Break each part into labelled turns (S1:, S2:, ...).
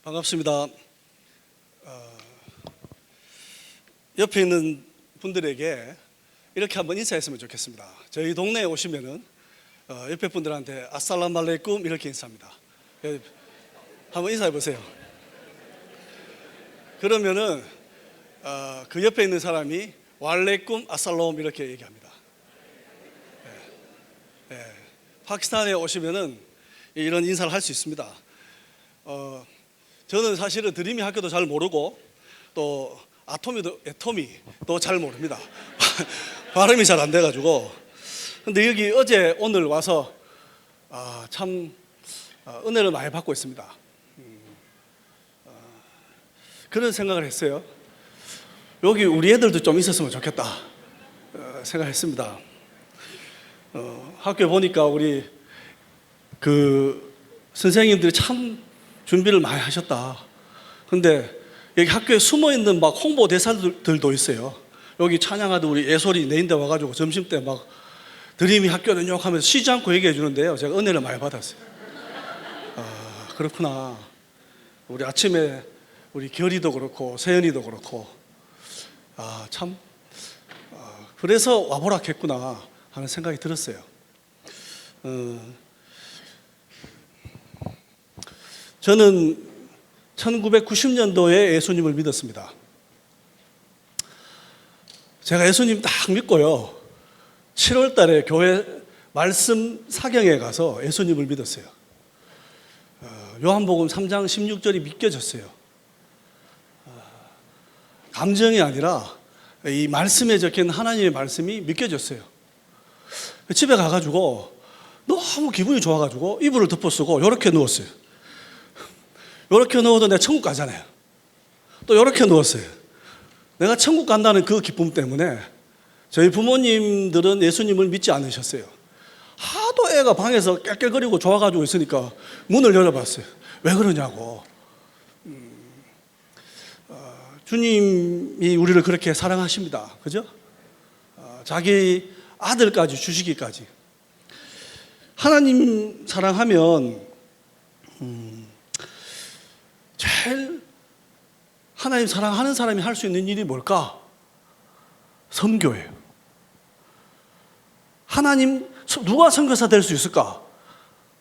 S1: 반갑습니다. 옆에 있는 분들에게 이렇게 한번 인사했으면 좋겠습니다. 저희 동네에 오시면은 옆에 분들한테 아살라말레쿰 이렇게 인사합니다. 한번 인사해 보세요. 그러면은 그 옆에 있는 사람이 왈레쿰 아살롬 이렇게 얘기합니다. 파키스탄에 오시면은 이런 인사를 할 수 있습니다. 저는 사실은 드림이 학교도 잘 모르고 또 애토미도 잘 모릅니다. 발음이 잘 안 돼가지고. 근데 여기 어제 오늘 와서 참 은혜를 많이 받고 있습니다. 그런 생각을 했어요. 여기 우리 애들도 좀 있었으면 좋겠다 생각했습니다. 학교에 보니까 우리 그 선생님들이 참 준비를 많이 하셨다. 근데 여기 학교에 숨어있는 막 홍보 대사들도 있어요. 여기 찬양하던 우리 예솔이 내인데 와가지고 점심때 막 드림이 학교는 욕하면서 쉬지 않고 얘기해 주는데요. 제가 은혜를 많이 받았어요. 그렇구나. 우리 아침에 우리 결이도 그렇고 세연이도 그렇고 참 그래서 와보라 했구나 하는 생각이 들었어요. 저는 1990년도에 예수님을 믿었습니다. 제가 예수님 딱 믿고요. 7월 달에 교회 말씀 사경에 가서 예수님을 믿었어요. 요한복음 3장 16절이 믿겨졌어요. 감정이 아니라 이 말씀에 적힌 하나님의 말씀이 믿겨졌어요. 집에 가가지고 너무 기분이 좋아가지고 이불을 덮어 쓰고 이렇게 누웠어요. 이렇게 누워도 내가 천국 가잖아요. 또 이렇게 누웠어요. 내가 천국 간다는 그 기쁨 때문에 저희 부모님들은 예수님을 믿지 않으셨어요. 하도 애가 방에서 깨깨거리고 좋아가지고 있으니까 문을 열어봤어요. 왜 그러냐고. 주님이 우리를 그렇게 사랑하십니다. 그죠? 자기 아들까지 주시기까지. 하나님 사랑하면 제일 하나님 사랑하는 사람이 할 수 있는 일이 뭘까? 선교예요. 하나님, 누가 선교사 될 수 있을까?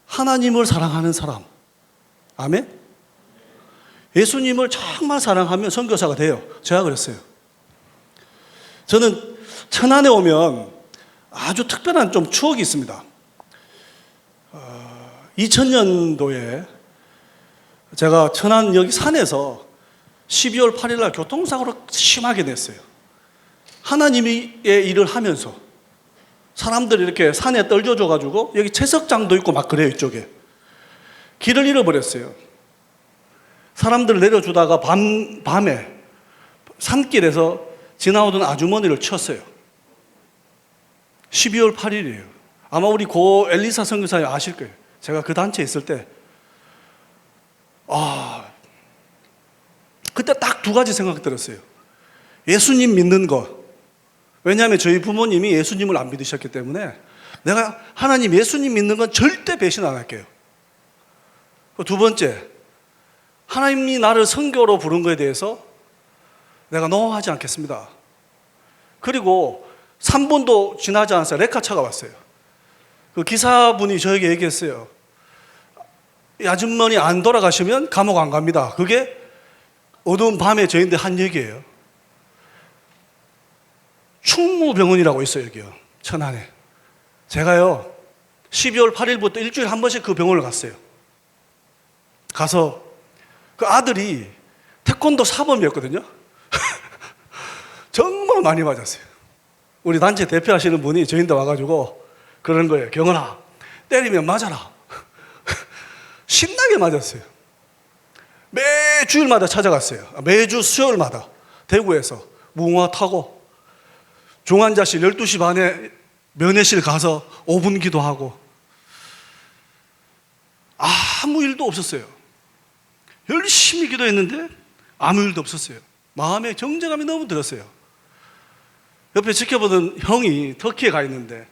S1: 하나님을 사랑하는 사람. 아멘? 예수님을 정말 사랑하면 선교사가 돼요. 제가 그랬어요. 저는 천안에 오면 아주 특별한 좀 추억이 있습니다. 2000년도에 제가 천안 여기 산에서 12월 8일 날 교통사고를 심하게 냈어요. 하나님의 일을 하면서 사람들이 이렇게 산에 떨겨져가지고 여기 채석장도 있고 막 그래요. 이쪽에 길을 잃어버렸어요. 사람들 내려주다가 밤에 산길에서 지나오던 아주머니를 쳤어요. 12월 8일이에요. 아마 우리 고 엘리사 선교사님 아실 거예요. 제가 그 단체에 있을 때 그때 딱 두 가지 생각이 들었어요. 예수님 믿는 것. 왜냐하면 저희 부모님이 예수님을 안 믿으셨기 때문에 내가 하나님 예수님 믿는 건 절대 배신 안 할게요. 두 번째, 하나님이 나를 선교로 부른 것에 대해서 내가 노하지 않겠습니다. 그리고 3분도 지나지 않아서 레카차가 왔어요. 그 기사분이 저에게 얘기했어요. 이 아주머니 안 돌아가시면 감옥 안 갑니다. 그게 어두운 밤에 저희한테 한 얘기예요. 충무병원이라고 있어요, 여기요. 천안에. 제가요, 12월 8일부터 일주일에 한 번씩 그 병원을 갔어요. 가서 그 아들이 태권도 사범이었거든요. 정말 많이 맞았어요. 우리 단체 대표하시는 분이 저희한테 와가지고 그러는 거예요. 경원아, 때리면 맞아라. 신나게 맞았어요. 매주일마다 찾아갔어요. 매주 수요일마다 대구에서 무궁화 타고 중환자실 12시 반에 면회실 가서 5분 기도하고 아무 일도 없었어요. 열심히 기도했는데 아무 일도 없었어요. 마음에 정죄감이 너무 들었어요. 옆에 지켜보던 형이 터키에 가 있는데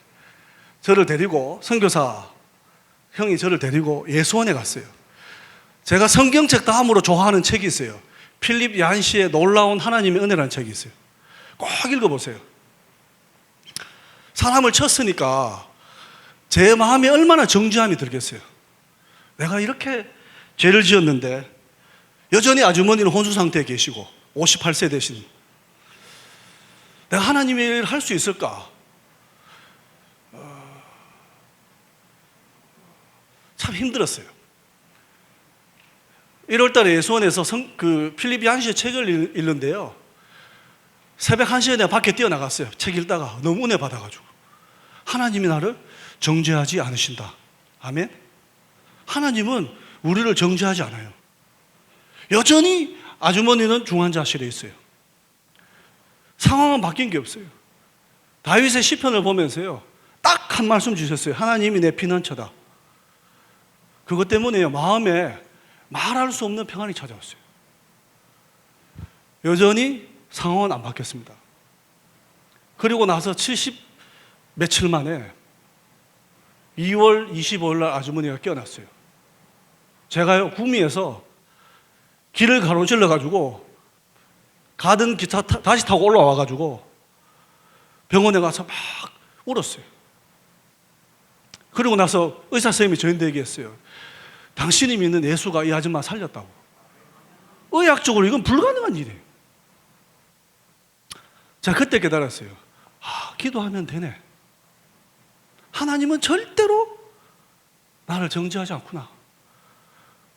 S1: 저를 데리고 선교사 형이 저를 데리고 예수원에 갔어요. 제가 성경책 다음으로 좋아하는 책이 있어요. 필립 얀시의 놀라운 하나님의 은혜라는 책이 있어요. 꼭 읽어보세요. 사람을 쳤으니까 제 마음에 얼마나 정죄함이 들겠어요. 내가 이렇게 죄를 지었는데 여전히 아주머니는 혼수 상태에 계시고 58세 되신, 내가 하나님의 일을 할 수 있을까? 참 힘들었어요. 1월 달에 예수원에서 필립 얀시의 책을 읽는데요, 새벽 1시에 내가 밖에 뛰어나갔어요. 책 읽다가 너무 은혜 받아가지고. 하나님이 나를 정죄하지 않으신다. 아멘. 하나님은 우리를 정죄하지 않아요. 여전히 아주머니는 중환자실에 있어요. 상황은 바뀐 게 없어요. 다윗의 시편을 보면서요, 딱 한 말씀 주셨어요. 하나님이 내 피난처다. 그것 때문에요, 마음에 말할 수 없는 평안이 찾아왔어요. 여전히 상황은 안 바뀌었습니다. 그리고 나서 70 며칠 만에 2월 25일 날 아주머니가 깨어났어요. 제가요, 구미에서 길을 가로질러 가지고 가던 기차 다시 타고 올라와 가지고 병원에 가서 막 울었어요. 그리고 나서 의사 선생님이 저희한테 얘기했어요. 당신이 믿는 예수가 이 아줌마 살렸다고. 의학적으로 이건 불가능한 일이에요. 제가 그때 깨달았어요. 기도하면 되네. 하나님은 절대로 나를 정죄하지 않구나.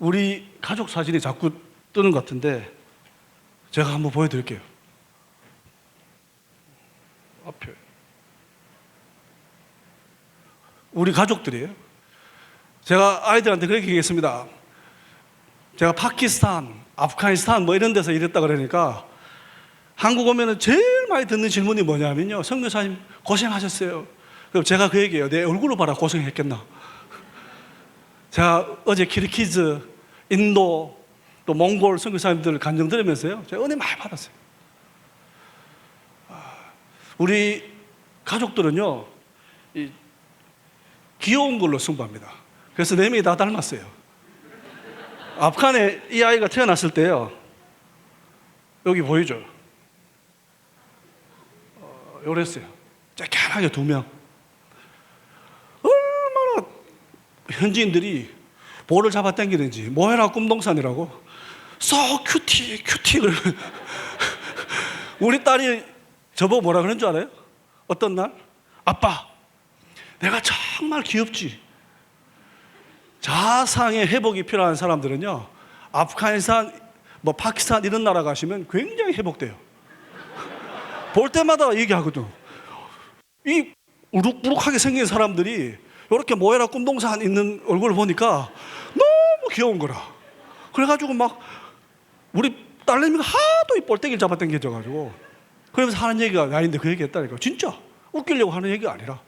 S1: 우리 가족 사진이 자꾸 뜨는 것 같은데 제가 한번 보여드릴게요. 앞에 우리 가족들이에요. 제가 아이들한테 그렇게 얘기했습니다. 제가 파키스탄, 아프가니스탄 뭐 이런 데서 일했다 그러니까 한국 오면은 제일 많이 듣는 질문이 뭐냐면요, 선교사님 고생하셨어요. 그럼 제가 그 얘기해요. 내 얼굴을 봐라 고생했겠나. 제가 어제 키르기즈, 인도, 또 몽골 선교사님들 간증 들으면서요, 제가 은혜 많이 받았어요. 우리 가족들은요, 귀여운 걸로 승부합니다. 그래서 4명이 다 닮았어요. 아프간에 이 아이가 태어났을 때요, 여기 보이죠? 요랬어요. 쬐깐하게 2명. 얼마나 현지인들이 볼을 잡아 당기는지. 뭐해라 꿈동산이라고. so 큐티 우리 딸이 저보고 뭐라 그런 줄 알아요? 어떤 날? 아빠, 내가 정말 귀엽지? 자상의 회복이 필요한 사람들은요, 아프가니스탄, 파키스탄 이런 나라 가시면 굉장히 회복돼요. 볼 때마다 얘기하거든. 이 우룩부룩하게 생긴 사람들이 이렇게 모해라 꿈동산 있는 얼굴을 보니까 너무 귀여운 거라. 그래가지고 막 우리 딸내미가 하도 이 볼때기를 잡아 당겨져가지고, 그러면서 하는 얘기가 나인데 그 얘기 했다니까. 진짜 웃기려고 하는 얘기가 아니라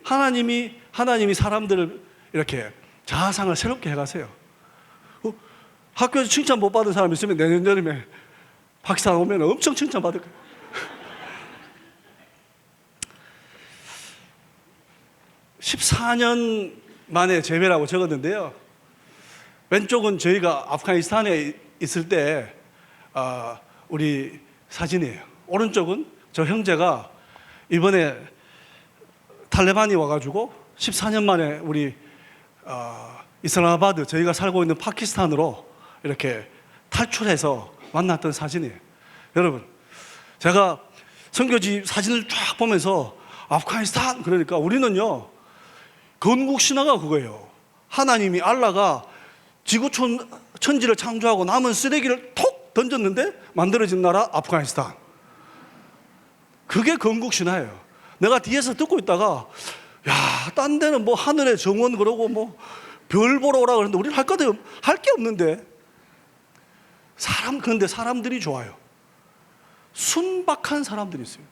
S1: 하나님이 사람들을 이렇게 자아상을 새롭게 해가세요. 학교에서 칭찬 못 받은 사람 있으면 내년 여름에 박사 오면 엄청 칭찬 받을 거예요. 14년 만에 재회라고 적었는데요, 왼쪽은 저희가 아프가니스탄에 있을 때 우리 사진이에요. 오른쪽은 저 형제가 이번에 탈레반이 와가지고 14년 만에 우리 이슬람아바드, 저희가 살고 있는 파키스탄으로 이렇게 탈출해서 만났던 사진이에요. 여러분, 제가 선교지 사진을 쫙 보면서 아프가니스탄 그러니까 우리는요, 건국 신화가 그거예요. 하나님이, 알라가 천지를 창조하고 남은 쓰레기를 톡 던졌는데 만들어진 나라 아프가니스탄. 그게 건국 신화예요. 내가 뒤에서 듣고 있다가, 야, 딴 데는 뭐 하늘의 정원 그러고 뭐 별 보러 오라 그러는데 우리는 할 게 없는데. 그런데 사람들이 좋아요. 순박한 사람들이 있어요.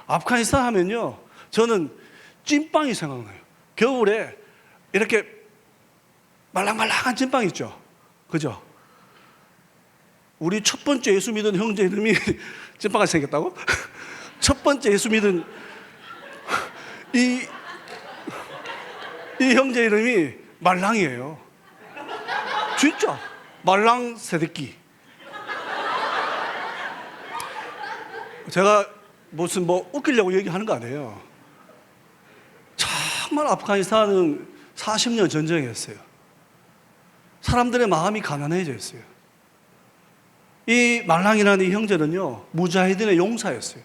S1: 아프가니스탄 하면요, 저는 찐빵이 생각나요. 겨울에 이렇게 말랑말랑한 찐빵 있죠. 그죠? 우리 첫 번째 예수 믿은 형제 이름이 찐빵같이 생겼다고? 첫 번째 예수 믿은 이 형제 이름이 말랑이에요. 진짜 말랑 새끼. 제가 무슨 뭐 웃기려고 얘기하는 거 아니에요. 정말 아프가니스탄은 40년 전쟁이었어요. 사람들의 마음이 가난해져 있어요. 이 말랑이라는 이 형제는요, 무자히딘의 용사였어요.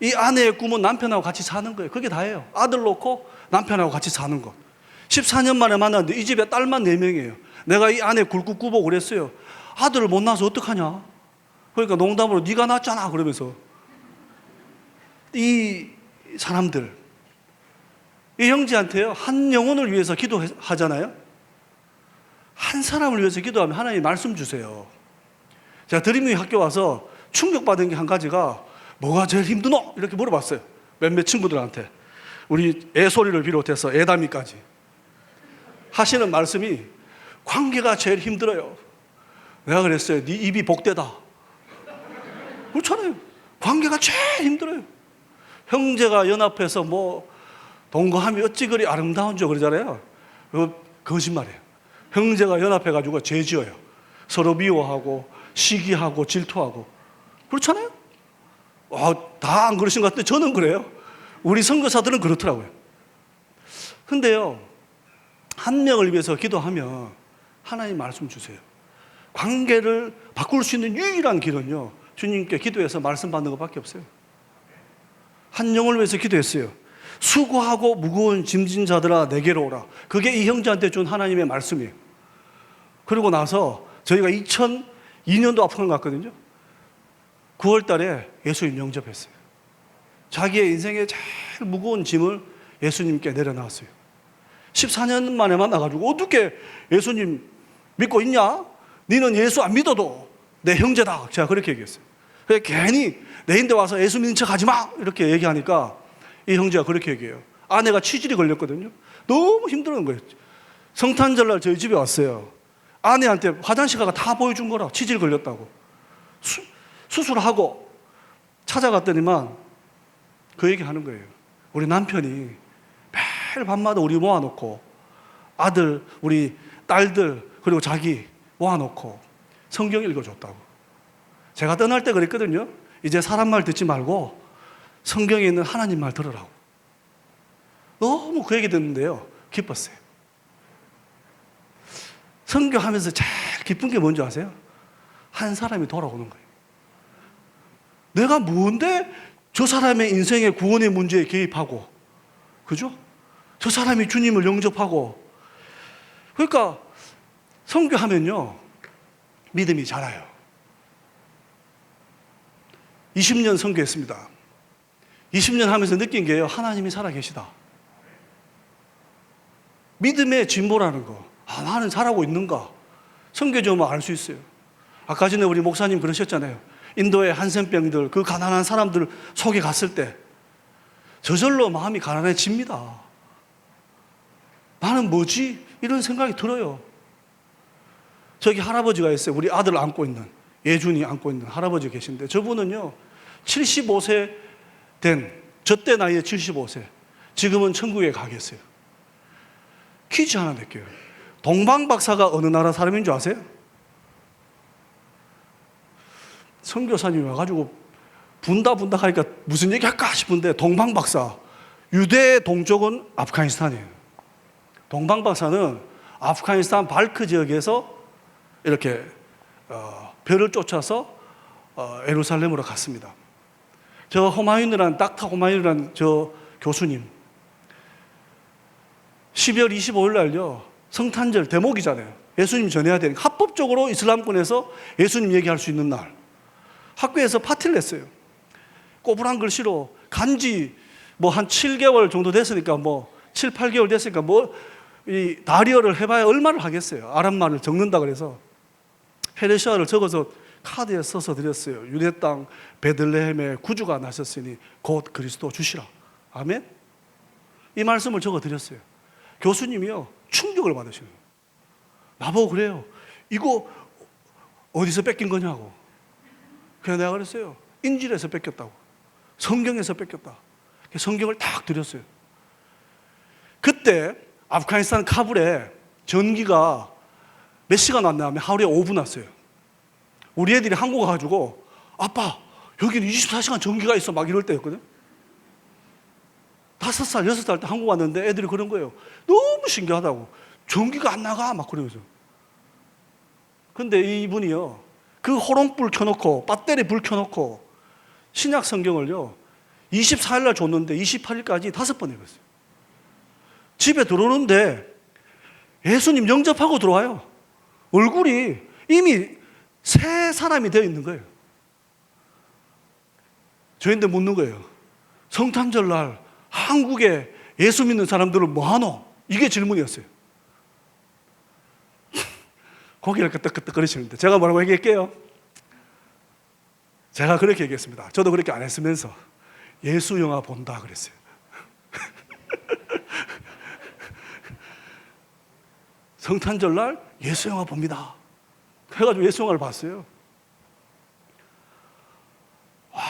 S1: 이 아내의 꿈은 남편하고 같이 사는 거예요. 그게 다예요. 아들 놓고 남편하고 같이 사는 것. 14년 만에 만났는데 이 집에 딸만 4명이에요. 내가 이 아내 굴뚝 굽어 그랬어요. 아들을 못 낳아서 어떡하냐? 그러니까 농담으로 네가 낳았잖아 그러면서. 이 사람들, 이 형제한테요, 한 영혼을 위해서 기도하잖아요. 한 사람을 위해서 기도하면 하나님 말씀 주세요. 제가 드림위 학교 와서 충격받은 게 한 가지가 뭐가 제일 힘드노? 이렇게 물어봤어요. 몇몇 친구들한테. 우리 애소리를 비롯해서 애담이까지 하시는 말씀이 관계가 제일 힘들어요. 내가 그랬어요. 네 입이 복되다. 그렇잖아요. 관계가 제일 힘들어요. 형제가 연합해서 뭐 동거하면 어찌 그리 아름다운 줄 그러잖아요. 그거 거짓말이에요. 형제가 연합해가지고 죄 지어요. 서로 미워하고 시기하고 질투하고. 그렇잖아요. 다 안 그러신 것 같은데 저는 그래요. 우리 선교사들은 그렇더라고요. 근데요, 한 명을 위해서 기도하면 하나님 말씀 주세요. 관계를 바꿀 수 있는 유일한 길은요, 주님께 기도해서 말씀 받는 것밖에 없어요. 한 영혼을 위해서 기도했어요. 수고하고 무거운 짐진 자들아 내게로 오라. 그게 이 형제한테 준 하나님의 말씀이에요. 그리고 나서 저희가 2002년도 아프간 갔거든요. 9월 달에 예수님 영접했어요. 자기의 인생의 제일 무거운 짐을 예수님께 내려놨어요. 14년 만에 만나가지고 어떻게 예수님 믿고 있냐? 너는 예수 안 믿어도 내 형제다. 제가 그렇게 얘기했어요. 그래서 괜히 내 인데 와서 예수 믿는 척 하지 마 이렇게 얘기하니까 이 형제가 그렇게 얘기해요. 아내가 치질이 걸렸거든요. 너무 힘들은 거예요. 성탄절날 저희 집에 왔어요. 아내한테 화장실 가가 다 보여준 거라. 치질 걸렸다고. 수술하고 찾아갔더니만 그 얘기 하는 거예요. 우리 남편이 매일 밤마다 우리 모아놓고 아들, 우리 딸들 그리고 자기 모아놓고 성경 읽어줬다고. 제가 떠날 때 그랬거든요. 이제 사람 말 듣지 말고 성경에 있는 하나님 말 들으라고. 너무 그 얘기 듣는데요, 기뻤어요. 선교하면서 제일 기쁜 게 뭔지 아세요? 한 사람이 돌아오는 거예요. 내가 뭔데 저 사람의 인생의 구원의 문제에 개입하고, 그죠? 저 사람이 주님을 영접하고. 그러니까 선교하면요, 믿음이 자라요. 20년 선교했습니다. 20년 하면서 느낀 게요, 하나님이 살아계시다. 믿음의 진보라는 거. 나는 잘하고 있는가? 선교 좀 알 수 있어요. 아까 전에 우리 목사님 그러셨잖아요. 인도의 한센병들, 그 가난한 사람들 속에 갔을 때 저절로 마음이 가난해집니다. 나는 뭐지? 이런 생각이 들어요. 저기 할아버지가 있어요. 우리 아들 안고 있는, 예준이 안고 있는 할아버지 계신데, 저분은요 75세 된, 저 때 나이에 75세, 지금은 천국에 가 계세요. 퀴즈 하나 낼게요. 동방박사가 어느 나라 사람인 줄 아세요? 선교사님이 와가지고 분다 하니까 무슨 얘기 할까 싶은데, 동방박사, 유대 동쪽은 아프가니스탄이에요. 동방박사는 아프가니스탄 발크 지역에서 이렇게 별을 쫓아서 예루살렘으로 갔습니다. 저 호마윤이라는, 닥터 호마윤이라는 저 교수님, 12월 25일 날요, 성탄절 대목이잖아요. 예수님 전해야 되니까 합법적으로 이슬람권에서 예수님 얘기할 수 있는 날, 학교에서 파티를 했어요. 꼬부랑 글씨로 간지 뭐 한 7개월 정도 됐으니까, 뭐 7, 8개월 됐으니까 뭐 이 다리어를 해봐야 얼마를 하겠어요. 아랍말을 적는다 그래서 페르시아를 적어서 카드에 써서 드렸어요. 유대 땅 베들레헴에 구주가 나셨으니 곧 그리스도 주시라. 아멘. 이 말씀을 적어 드렸어요. 교수님이요 충격을 받으시는 거예요. 나보고 그래요. 이거 어디서 뺏긴 거냐고. 그래서 내가 그랬어요. 인질에서 뺏겼다고. 성경에서 뺏겼다. 성경을 딱 드렸어요. 그때 아프가니스탄 카불에 전기가 몇 시간 왔나 하면 하루에 5분 왔어요. 우리 애들이 한국 와가지고 아빠 여기는 24시간 전기가 있어 막 이럴 때였거든. 5살, 6살 때 한국 왔는데 애들이 그런 거예요. 너무 신기하다고. 전기가 안 나가 막 그러면서. 근데 이분이요, 그 호롱불 켜놓고 배터리 불 켜놓고 신약 성경을요 24일 날 줬는데 28일까지 5번 읽었어요. 집에 들어오는데 예수님 영접하고 들어와요. 얼굴이 이미 새 사람이 되어 있는 거예요. 저희한테 묻는 거예요. 성탄절날 한국에 예수 믿는 사람들은 뭐하노? 이게 질문이었어요. 고개를 끄덕끄덕거리시는데 제가 뭐라고 얘기할게요? 제가 그렇게 얘기했습니다. 저도 그렇게 안 했으면서 예수 영화 본다 그랬어요. 성탄절날 예수 영화 봅니다. 그래가지고 예수 영화를 봤어요. 와,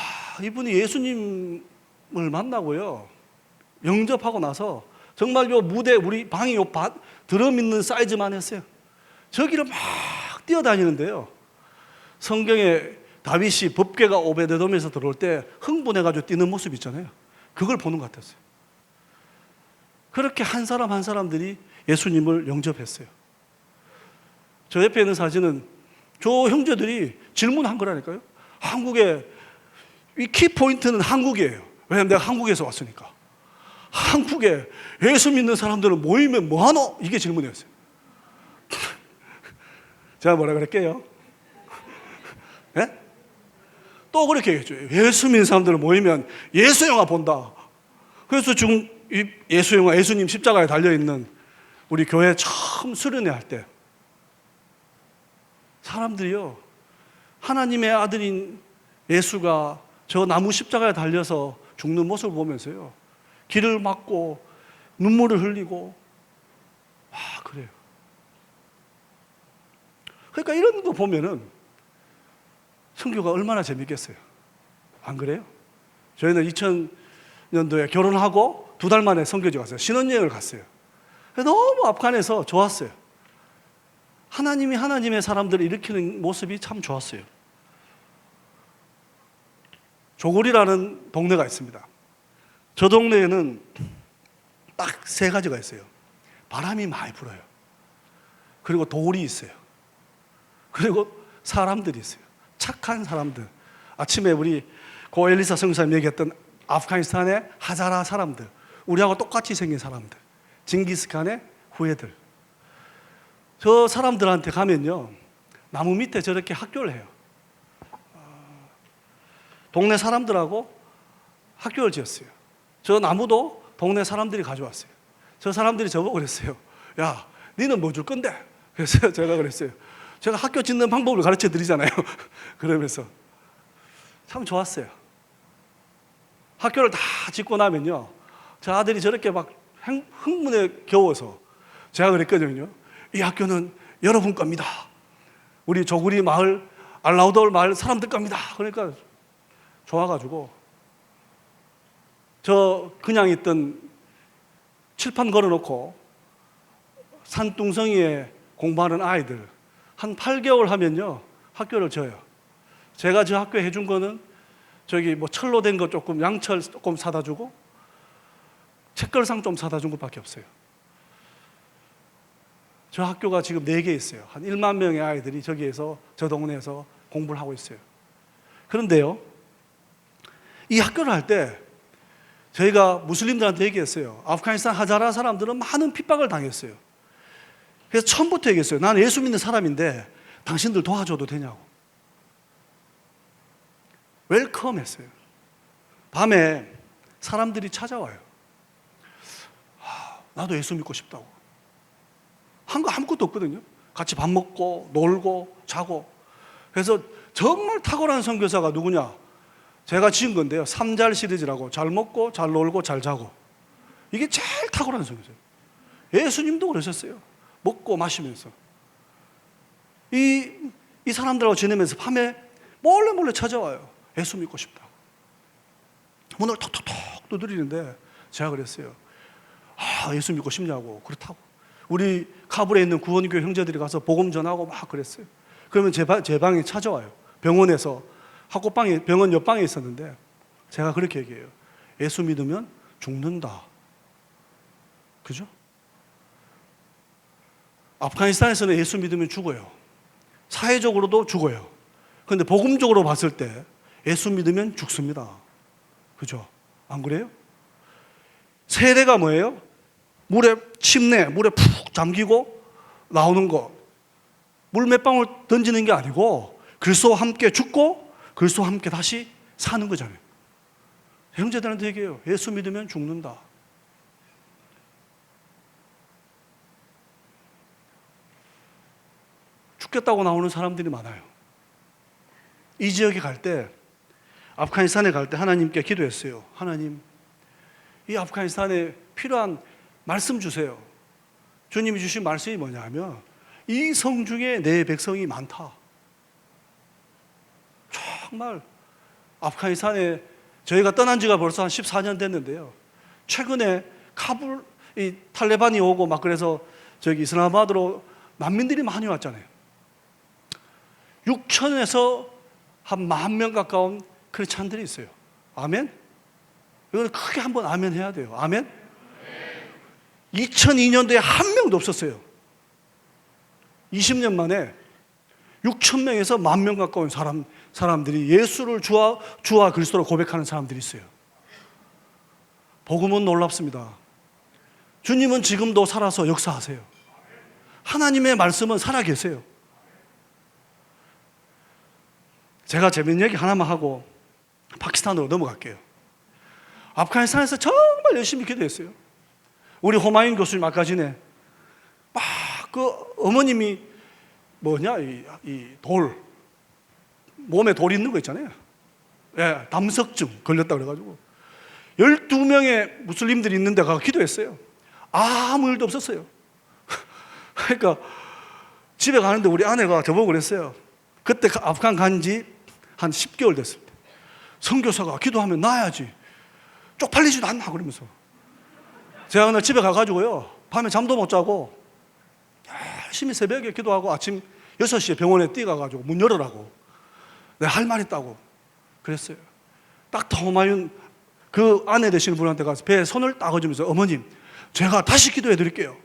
S1: 이분이 예수님을 만나고요 영접하고 나서 정말 요 무대 우리 방이 요 드럼 있는 사이즈만 했어요. 저기를 막 뛰어다니는데요, 성경에 다윗이 법궤가 오베데돔에서 들어올 때 흥분해가지고 뛰는 모습 있잖아요. 그걸 보는 것 같았어요. 그렇게 한 사람 한 사람들이 예수님을 영접했어요. 저 옆에 있는 사진은 저 형제들이 질문한 거라니까요. 한국에 이 키포인트는 한국이에요. 왜냐하면 내가 한국에서 왔으니까. 한국에 예수 믿는 사람들은 모이면 뭐하노? 이게 질문이었어요. 제가 뭐라 그럴게요? 네? 또 그렇게 얘기했죠. 예수 믿는 사람들은 모이면 예수 영화 본다. 그래서 지금 이 예수 영화, 예수님 십자가에 달려있는 우리 교회 처음 수련회 할 때 사람들이요 하나님의 아들인 예수가 저 나무 십자가에 달려서 죽는 모습을 보면서요 길을 막고 눈물을 흘리고 그래요. 그러니까 이런 거 보면은 선교가 얼마나 재밌겠어요. 안 그래요? 저희는 2000년도에 결혼하고 2달 만에 선교지 갔어요. 신혼여행을 갔어요. 너무 아프간에서 좋았어요. 하나님이 하나님의 사람들을 일으키는 모습이 참 좋았어요. 조골이라는 동네가 있습니다. 저 동네에는 딱 3가지가 있어요. 바람이 많이 불어요. 그리고 돌이 있어요. 그리고 사람들이 있어요. 착한 사람들. 아침에 우리 고 엘리사 선교사님 얘기했던 아프가니스탄의 하자라 사람들, 우리하고 똑같이 생긴 사람들, 징기스칸의 후예들. 저 사람들한테 가면요 나무 밑에 저렇게 학교를 해요. 동네 사람들하고 학교를 지었어요. 저 나무도 동네 사람들이 가져왔어요. 저 사람들이 저보고 그랬어요. 야, 니는 뭐 줄 건데? 그래서 제가 그랬어요. 제가 학교 짓는 방법을 가르쳐 드리잖아요. 그러면서 참 좋았어요. 학교를 다 짓고 나면요 저 아들이 저렇게 막 흥분에 겨워서 제가 그랬거든요. 이 학교는 여러분 겁니다. 우리 조구리 마을, 알라우돌 마을 사람들 겁니다. 그러니까 좋아가지고 저 그냥 있던 칠판 걸어놓고 산둥성이에 공부하는 아이들 한 8개월 하면요 학교를 져요. 제가 저 학교에 해준 거는 저기 뭐 철로 된 거 조금, 양철 조금 사다 주고 책걸상 좀 사다 준 것밖에 없어요. 저 학교가 지금 4개 있어요. 한 1만 명의 아이들이 저기에서, 저 동네에서 공부를 하고 있어요. 그런데요 이 학교를 할 때 저희가 무슬림들한테 얘기했어요. 아프가니스탄 하자라 사람들은 많은 핍박을 당했어요. 그래서 처음부터 얘기했어요. 나는 예수 믿는 사람인데 당신들 도와줘도 되냐고. 웰컴 했어요. 밤에 사람들이 찾아와요. 나도 예수 믿고 싶다고. 한 거 아무것도 없거든요. 같이 밥 먹고 놀고 자고. 그래서 정말 탁월한 선교사가 누구냐? 제가 지은 건데요 3잘 시리즈라고, 잘 먹고 잘 놀고 잘 자고. 이게 제일 탁월한 선교사예요. 예수님도 그러셨어요. 먹고 마시면서 이 사람들하고 지내면서 밤에 몰래 찾아와요. 예수 믿고 싶다고. 문을 톡톡톡 두드리는데 제가 그랬어요. 예수 믿고 싶냐고. 그렇다고. 우리 카불에 있는 구원교회 형제들이 가서 복음 전하고 막 그랬어요. 그러면 제 방에 찾아와요. 병원에서 학고방에 병원 옆방에 있었는데 제가 그렇게 얘기해요. 예수 믿으면 죽는다. 그죠? 아프가니스탄에서는 예수 믿으면 죽어요. 사회적으로도 죽어요. 그런데 복음적으로 봤을 때 예수 믿으면 죽습니다. 그죠? 안 그래요? 세례가 뭐예요? 침내, 물에 푹 잠기고 나오는 거. 물 몇 방울 던지는 게 아니고 그리스도와 함께 죽고 그리스도와 함께 다시 사는 거잖아요. 형제들한테 얘기해요. 예수 믿으면 죽는다. 죽겠다고 나오는 사람들이 많아요. 이 지역에 갈 때, 아프가니스탄에 갈 때 하나님께 기도했어요. 하나님, 이 아프가니스탄에 필요한 말씀 주세요. 주님이 주신 말씀이 뭐냐면 이 성 중에 내 백성이 많다. 정말 아프가니스탄에 저희가 떠난 지가 벌써 한 14년 됐는데요. 최근에 카불 이 탈레반이 오고 막 그래서 저기 이슬라마바드로 난민들이 많이 왔잖아요. 6천에서 한 10,000명 가까운 크리스찬들이 있어요. 아멘? 이거는 크게 한번 아멘 해야 돼요. 아멘? 2002년도에 한 명도 없었어요. 20년 만에 6,000명에서 10,000명 가까운 사람들이 예수를 주와 그리스도로 고백하는 사람들이 있어요. 복음은 놀랍습니다. 주님은 지금도 살아서 역사하세요. 하나님의 말씀은 살아계세요. 제가 재밌는 얘기 하나만 하고 파키스탄으로 넘어갈게요. 아프가니스탄에서 정말 열심히 기도했어요. 우리 호마윤 교수님 아까 전에 막 그 어머님이 뭐냐 이 돌 몸에 돌 있는 거 있잖아요. 예, 담석증 걸렸다 그래가지고 12명의 무슬림들이 있는 데 가서 기도했어요. 아무 일도 없었어요. 그러니까 집에 가는데 우리 아내가 저보고 그랬어요. 그때 아프간 간 지 한 10개월 됐을 때 선교사가 기도하면 나아야지 쪽팔리지도 않나 그러면서 제가 그날 집에 가가지고요 밤에 잠도 못 자고 열심히 새벽에 기도하고 아침 6시에 병원에 뛰어가가지고 문 열으라고 내가 할 말 있다고 그랬어요. 딱 호마윤 그 아내 되시는 분한테 가서 배에 손을 딱 얹으면서 어머님 제가 다시 기도해 드릴게요.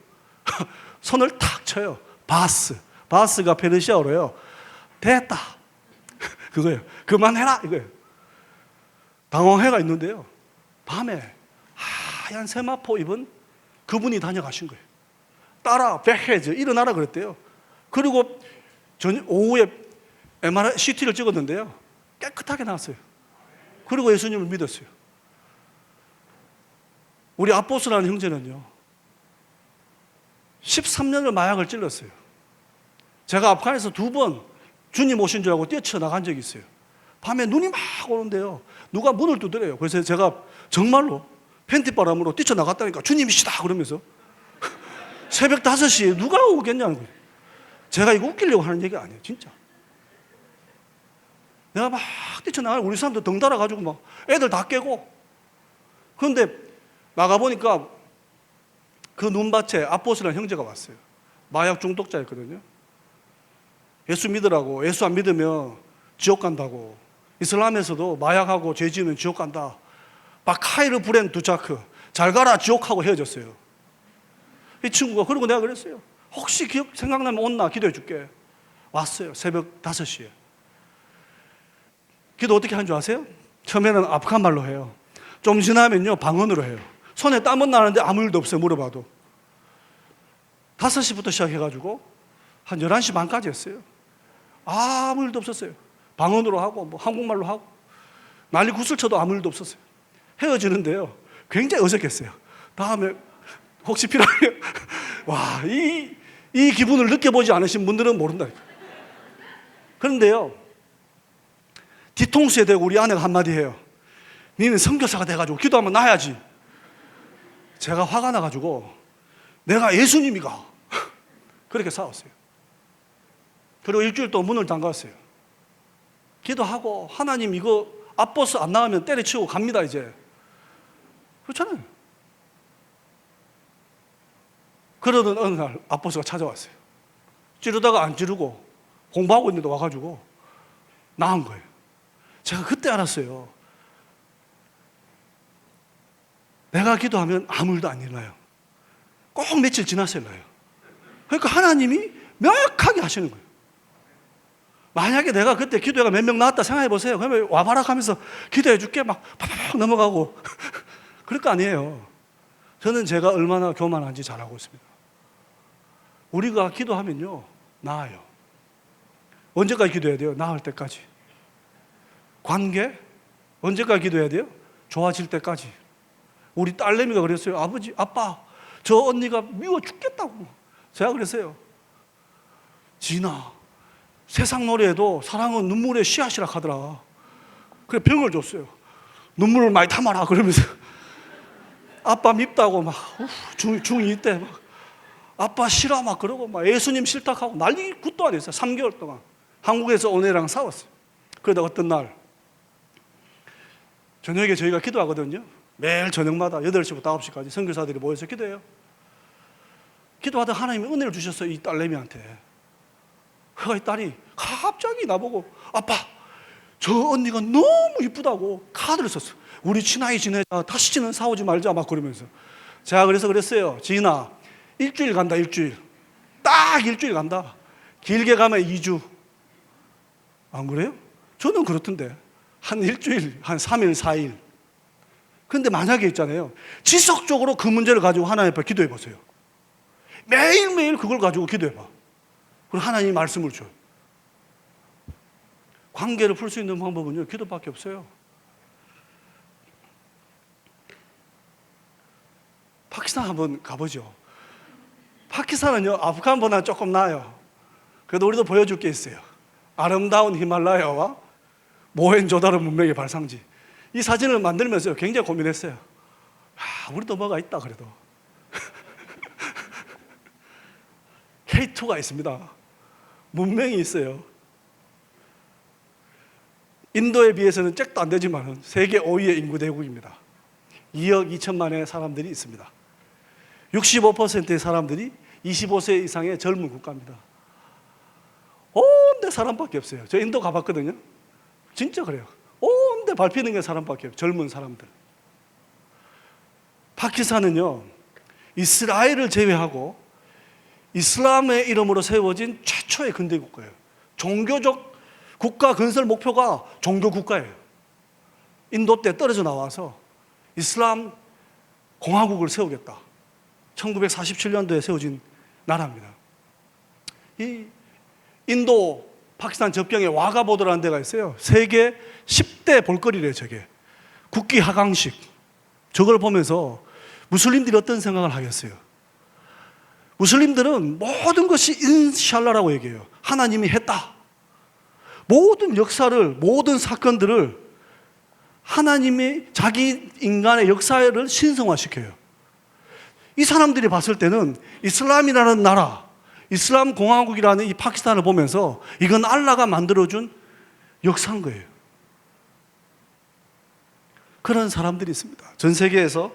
S1: 손을 탁 쳐요. 바스가 페르시아어로요 됐다 그거예요. 그만해라 이거예요. 당황해가 있는데요 밤에 하얀 세마포 입은 그분이 다녀가신 거예요. 따라 백헤즈 일어나라 그랬대요. 그리고 오후에 MRI CT를 찍었는데요 깨끗하게 나왔어요. 그리고 예수님을 믿었어요. 우리 아포스라는 형제는요 13년을 마약을 찔렀어요. 제가 아프간에서 2번 주님 오신 줄 알고 뛰쳐나간 적이 있어요. 밤에 눈이 막 오는데요 누가 문을 두드려요. 그래서 제가 정말로 팬티바람으로 뛰쳐나갔다니까 주님이시다 그러면서 새벽 5시에 누가 오겠냐는 거예요. 제가 이거 웃기려고 하는 얘기 아니에요. 진짜 내가 막 뛰쳐나가요. 우리 사람들 덩달아가지고 막 애들 다 깨고 그런데 나가보니까 그 눈밭에 아포스라는 형제가 왔어요. 마약 중독자였거든요. 예수 믿으라고. 예수 안 믿으면 지옥 간다고. 이슬람에서도 마약하고 죄 지으면 지옥 간다. 바카이르 브렌 두차크 잘 가라 지옥하고 헤어졌어요. 이 친구가. 그리고 내가 그랬어요. 혹시 생각나면 온나 기도해 줄게. 왔어요. 새벽 5시에. 기도 어떻게 하는 줄 아세요? 처음에는 아프간 말로 해요. 좀 지나면요 방언으로 해요. 손에 땀은 나는데 아무 일도 없어요. 물어봐도 5시부터 시작해가지고 한 11시 반까지 했어요. 아무 일도 없었어요. 방언으로 하고 뭐 한국말로 하고 난리 구슬 쳐도 아무 일도 없었어요. 헤어지는데요 굉장히 어색했어요. 다음에 혹시 필요하면 와, 이 기분을 느껴보지 않으신 분들은 모른다. 그런데요 뒤통수에 대고 우리 아내가 한마디 해요. 니는 선교사가 돼가지고 기도하면 나야지. 제가 화가 나가지고 내가 예수님이가 그렇게 싸웠어요. 그리고 일주일 동안 문을 잠갔어요. 기도하고 하나님 이거 앞버스 안 나가면 때려치우고 갑니다 이제. 그렇잖아요. 그러던 어느 날 아버지가 찾아왔어요. 찌르다가 안 찌르고 공부하고 있는데 와가지고 나은 거예요. 제가 그때 알았어요. 내가 기도하면 아무 일도 안 일어나요. 꼭 며칠 지나서 일어나요. 그러니까 하나님이 명확하게 하시는 거예요. 만약에 내가 그때 기도회가 몇 명 나왔다 생각해 보세요. 그러면 와바락 하면서 기도해 줄게 막 팍팍 넘어가고 그럴 거 아니에요. 저는 제가 얼마나 교만한지 잘 알고 있습니다. 우리가 기도하면요 나아요. 언제까지 기도해야 돼요? 나을 때까지. 관계 언제까지 기도해야 돼요? 좋아질 때까지. 우리 딸내미가 그랬어요. 아버지, 아빠, 저 언니가 미워 죽겠다고. 제가 그랬어요. 지나, 세상 노래에도 사랑은 눈물의 씨앗이라 하더라. 그래 병을 줬어요. 눈물을 많이 담아라 그러면서 아빠 밉다고 막 중2 때 막 아빠 싫어 막 그러고 막 예수님 싫다하고 난리 굿도 안 했어요. 3개월 동안 한국에서 온 애랑 싸웠어요. 그러다 어떤 날 저녁에 저희가 기도하거든요. 매일 저녁마다 8시부터 9시까지 선교사들이 모여서 기도해요. 기도하다 하나님이 은혜를 주셨어요. 이 딸내미한테. 그 딸이 갑자기 나보고 아빠 저 언니가 너무 이쁘다고 카드를 썼어. 우리 친하게 지내자. 다시는 싸우지 말자 막 그러면서. 제가 그래서 그랬어요. 지인아 일주일 간다. 일주일. 딱 일주일 간다. 길게 가면 2주. 안 그래요? 저는 그렇던데 한 일주일, 한 3일, 4일. 근데 만약에 있잖아요. 지속적으로 그 문제를 가지고 하나님 앞에 기도해 보세요. 매일매일 그걸 가지고 기도해 봐. 그리고 하나님이 말씀을 줘요. 관계를 풀 수 있는 방법은요, 기도밖에 없어요. 파키스탄 한번 가보죠. 파키스탄은요, 아프간보다 조금 나아요. 그래도 우리도 보여줄 게 있어요. 아름다운 히말라야와 모헨조다로 문명의 발상지. 이 사진을 만들면서 굉장히 고민했어요. 우리도 뭐가 있다 그래도. K2가 있습니다. 문명이 있어요. 인도에 비해서는 잭도 안 되지만 세계 5위의 인구 대국입니다. 2억 2천만의 사람들이 있습니다. 65%의 사람들이 25세 이상의 젊은 국가입니다. 온데 사람밖에 없어요. 저 인도 가봤거든요. 진짜 그래요. 온데 밟히는 게 사람밖에 없어요. 젊은 사람들. 파키스탄은요, 이스라엘을 제외하고 이슬람의 이름으로 세워진 최초의 근대 국가예요. 종교적 국가 건설 목표가 종교 국가예요. 인도 때 떨어져 나와서 이슬람 공화국을 세우겠다. 1947년도에 세워진 나라입니다. 이 인도 파키스탄 접경에 와가보드라는 데가 있어요. 세계 10대 볼거리래요. 저게 국기 하강식. 저걸 보면서 무슬림들이 어떤 생각을 하겠어요? 무슬림들은 모든 것이 인샬라라고 얘기해요. 하나님이 했다. 모든 역사를, 모든 사건들을 하나님이 자기 인간의 역사를 신성화시켜요. 이 사람들이 봤을 때는 이슬람이라는 나라, 이슬람 공화국이라는 이 파키스탄을 보면서 이건 알라가 만들어준 역사인 거예요. 그런 사람들이 있습니다. 전 세계에서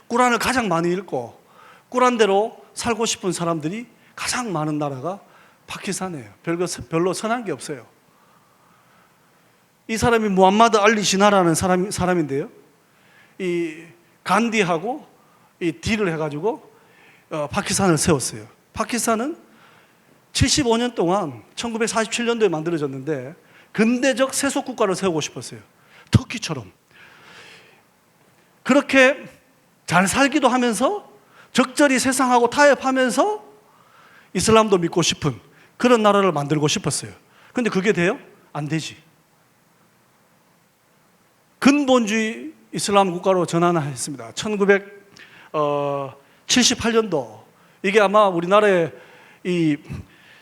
S1: 꾸란을 가장 많이 읽고 꾸란대로 살고 싶은 사람들이 가장 많은 나라가 파키스탄이에요. 별로 선한 게 없어요. 이 사람이 무함마드 알리 지나라는 사람인데요. 이 간디하고 이 딜을 해가지고 파키스탄을 세웠어요. 파키스탄은 75년 동안 1947년도에 만들어졌는데 근대적 세속 국가를 세우고 싶었어요. 터키처럼. 그렇게 잘 살기도 하면서 적절히 세상하고 타협하면서 이슬람도 믿고 싶은 그런 나라를 만들고 싶었어요. 근데 그게 돼요? 안 되지. 근본주의 이슬람 국가로 전환했습니다. 1978년도 이게 아마 우리나라의 이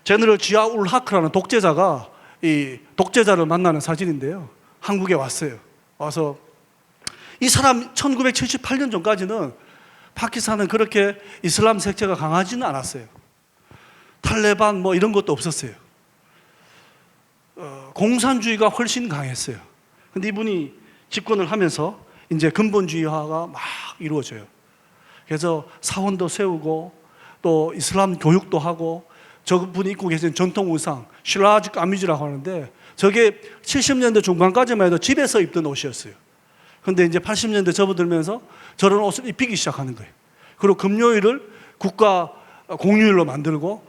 S1: 제너럴 지아울 하크라는 독재자가 이 독재자를 만나는 사진인데요. 한국에 왔어요. 와서 이 사람 1978년 전까지는 파키스탄은 그렇게 이슬람 색채가 강하지는 않았어요. 탈레반 뭐 이런 것도 없었어요. 공산주의가 훨씬 강했어요. 근데 이분이 집권을 하면서 이제 근본주의화가 막 이루어져요. 그래서 사원도 세우고 또 이슬람 교육도 하고, 저분이 입고 계신 전통 의상 슈라즈 까미즈라고 하는데, 저게 70년대 중반까지만 해도 집에서 입던 옷이었어요. 근데 이제 80년대 접어들면서 저런 옷을 입히기 시작하는 거예요. 그리고 금요일을 국가 공휴일로 만들고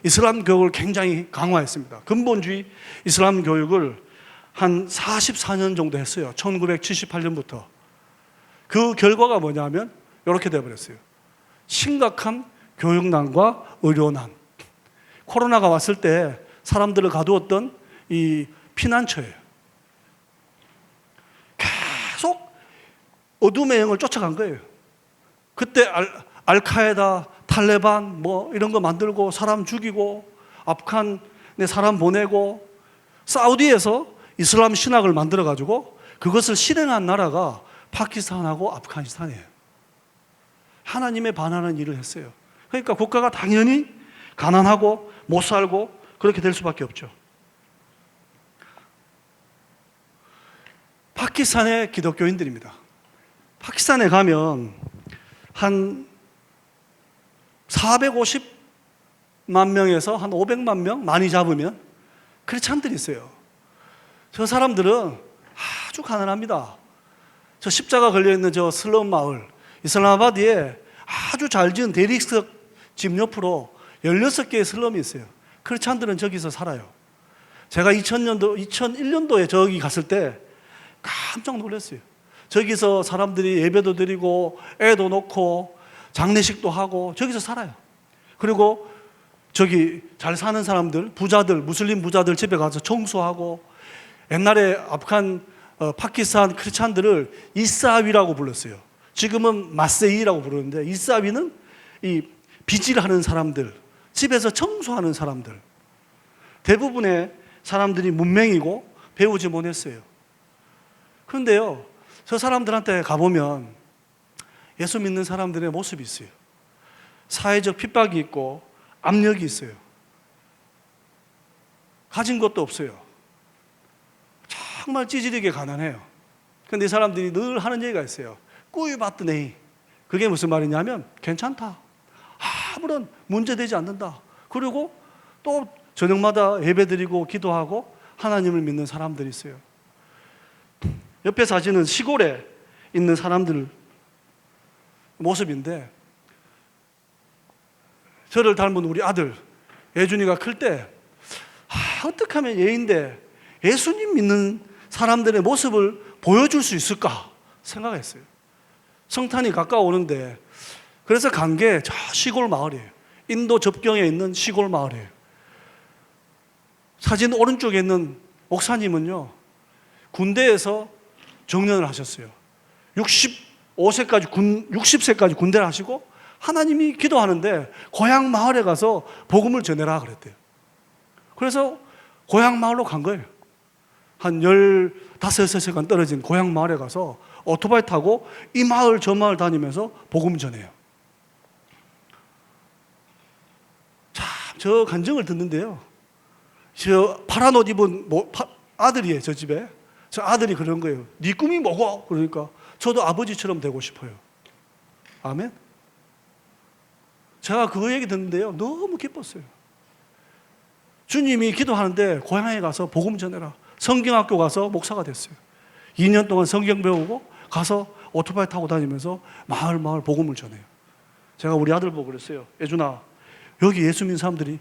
S1: 이슬람 교육을 굉장히 강화했습니다. 근본주의 이슬람 교육을 한 44년 정도 했어요. 1978년부터. 그 결과가 뭐냐면 이렇게 되어버렸어요. 심각한 교육난과 의료난. 코로나가 왔을 때 사람들을 가두었던 이 피난처예요. 계속 어둠의 영을 쫓아간 거예요. 그때 알카에다, 탈레반 뭐 이런 거 만들고 사람 죽이고, 아프간에 사람 보내고, 사우디에서 이슬람 신학을 만들어 가지고 그것을 실행한 나라가 파키스탄하고 아프가니스탄이에요. 하나님에 반하는 일을 했어요. 그러니까 국가가 당연히 가난하고 못 살고 그렇게 될 수밖에 없죠. 파키스탄의 기독교인들입니다. 파키스탄에 가면 한 450만 명에서 한 500만 명 많이 잡으면 크리스찬들이 있어요. 저 사람들은 아주 가난합니다. 저 십자가 걸려있는 저 슬럼 마을, 이슬람아바드에 아주 잘 지은 대리석 집 옆으로 16개의 슬럼이 있어요. 크리스찬들은 저기서 살아요. 제가 2001년도에 저기 갔을 때 깜짝 놀랐어요. 저기서 사람들이 예배도 드리고 애도 놓고 장례식도 하고 저기서 살아요. 그리고 저기 잘 사는 사람들, 부자들, 무슬림 부자들 집에 가서 청소하고, 옛날에 파키스탄 크리스찬들을 이사위라고 불렀어요. 지금은 마세이라고 부르는데, 이사위는 이 빗질하는 사람들, 집에서 청소하는 사람들. 대부분의 사람들이 문맹이고 배우지 못했어요. 그런데요, 저 사람들한테 가보면 예수 믿는 사람들의 모습이 있어요. 사회적 핍박이 있고 압력이 있어요. 가진 것도 없어요. 정말 찌질하게 가난해요. 그런데 이 사람들이 늘 하는 얘기가 있어요. 꾸이바트네이. 그게 무슨 말이냐면 괜찮다, 아무런 문제되지 않는다. 그리고 또 저녁마다 예배드리고 기도하고 하나님을 믿는 사람들이 있어요. 옆에 사진은 시골에 있는 사람들 모습인데, 저를 닮은 우리 아들 예준이가 클 때 어떻게 하면 얘인데 예수님 믿는 사람들의 모습을 보여줄 수 있을까 생각했어요. 성탄이 가까워오는데, 그래서 간 게 저 시골 마을이에요. 인도 접경에 있는 시골 마을이에요. 사진 오른쪽에 있는 목사님은요, 군대에서 정년을 하셨어요. 60세까지 군대를 하시고 하나님이 기도하는데 고향 마을에 가서 복음을 전해라 그랬대요. 그래서 고향 마을로 간 거예요. 한 15시간 떨어진 고향 마을에 가서 오토바이 타고 이 마을 저 마을 다니면서 복음 전해요. 참, 저 간증을 듣는데요, 저 파란 옷 입은 아들이에요. 저 집에 저 아들이 그런 거예요. 네 꿈이 뭐고? 그러니까 저도 아버지처럼 되고 싶어요. 아멘. 제가 그 얘기 듣는데요, 너무 기뻤어요. 주님이 기도하는데 고향에 가서 복음 전해라. 성경학교 가서 목사가 됐어요. 2년 동안 성경 배우고 가서 오토바이 타고 다니면서 마을 복음을 전해요. 제가 우리 아들 보고 그랬어요. 예준아, 여기 예수 믿는 사람들이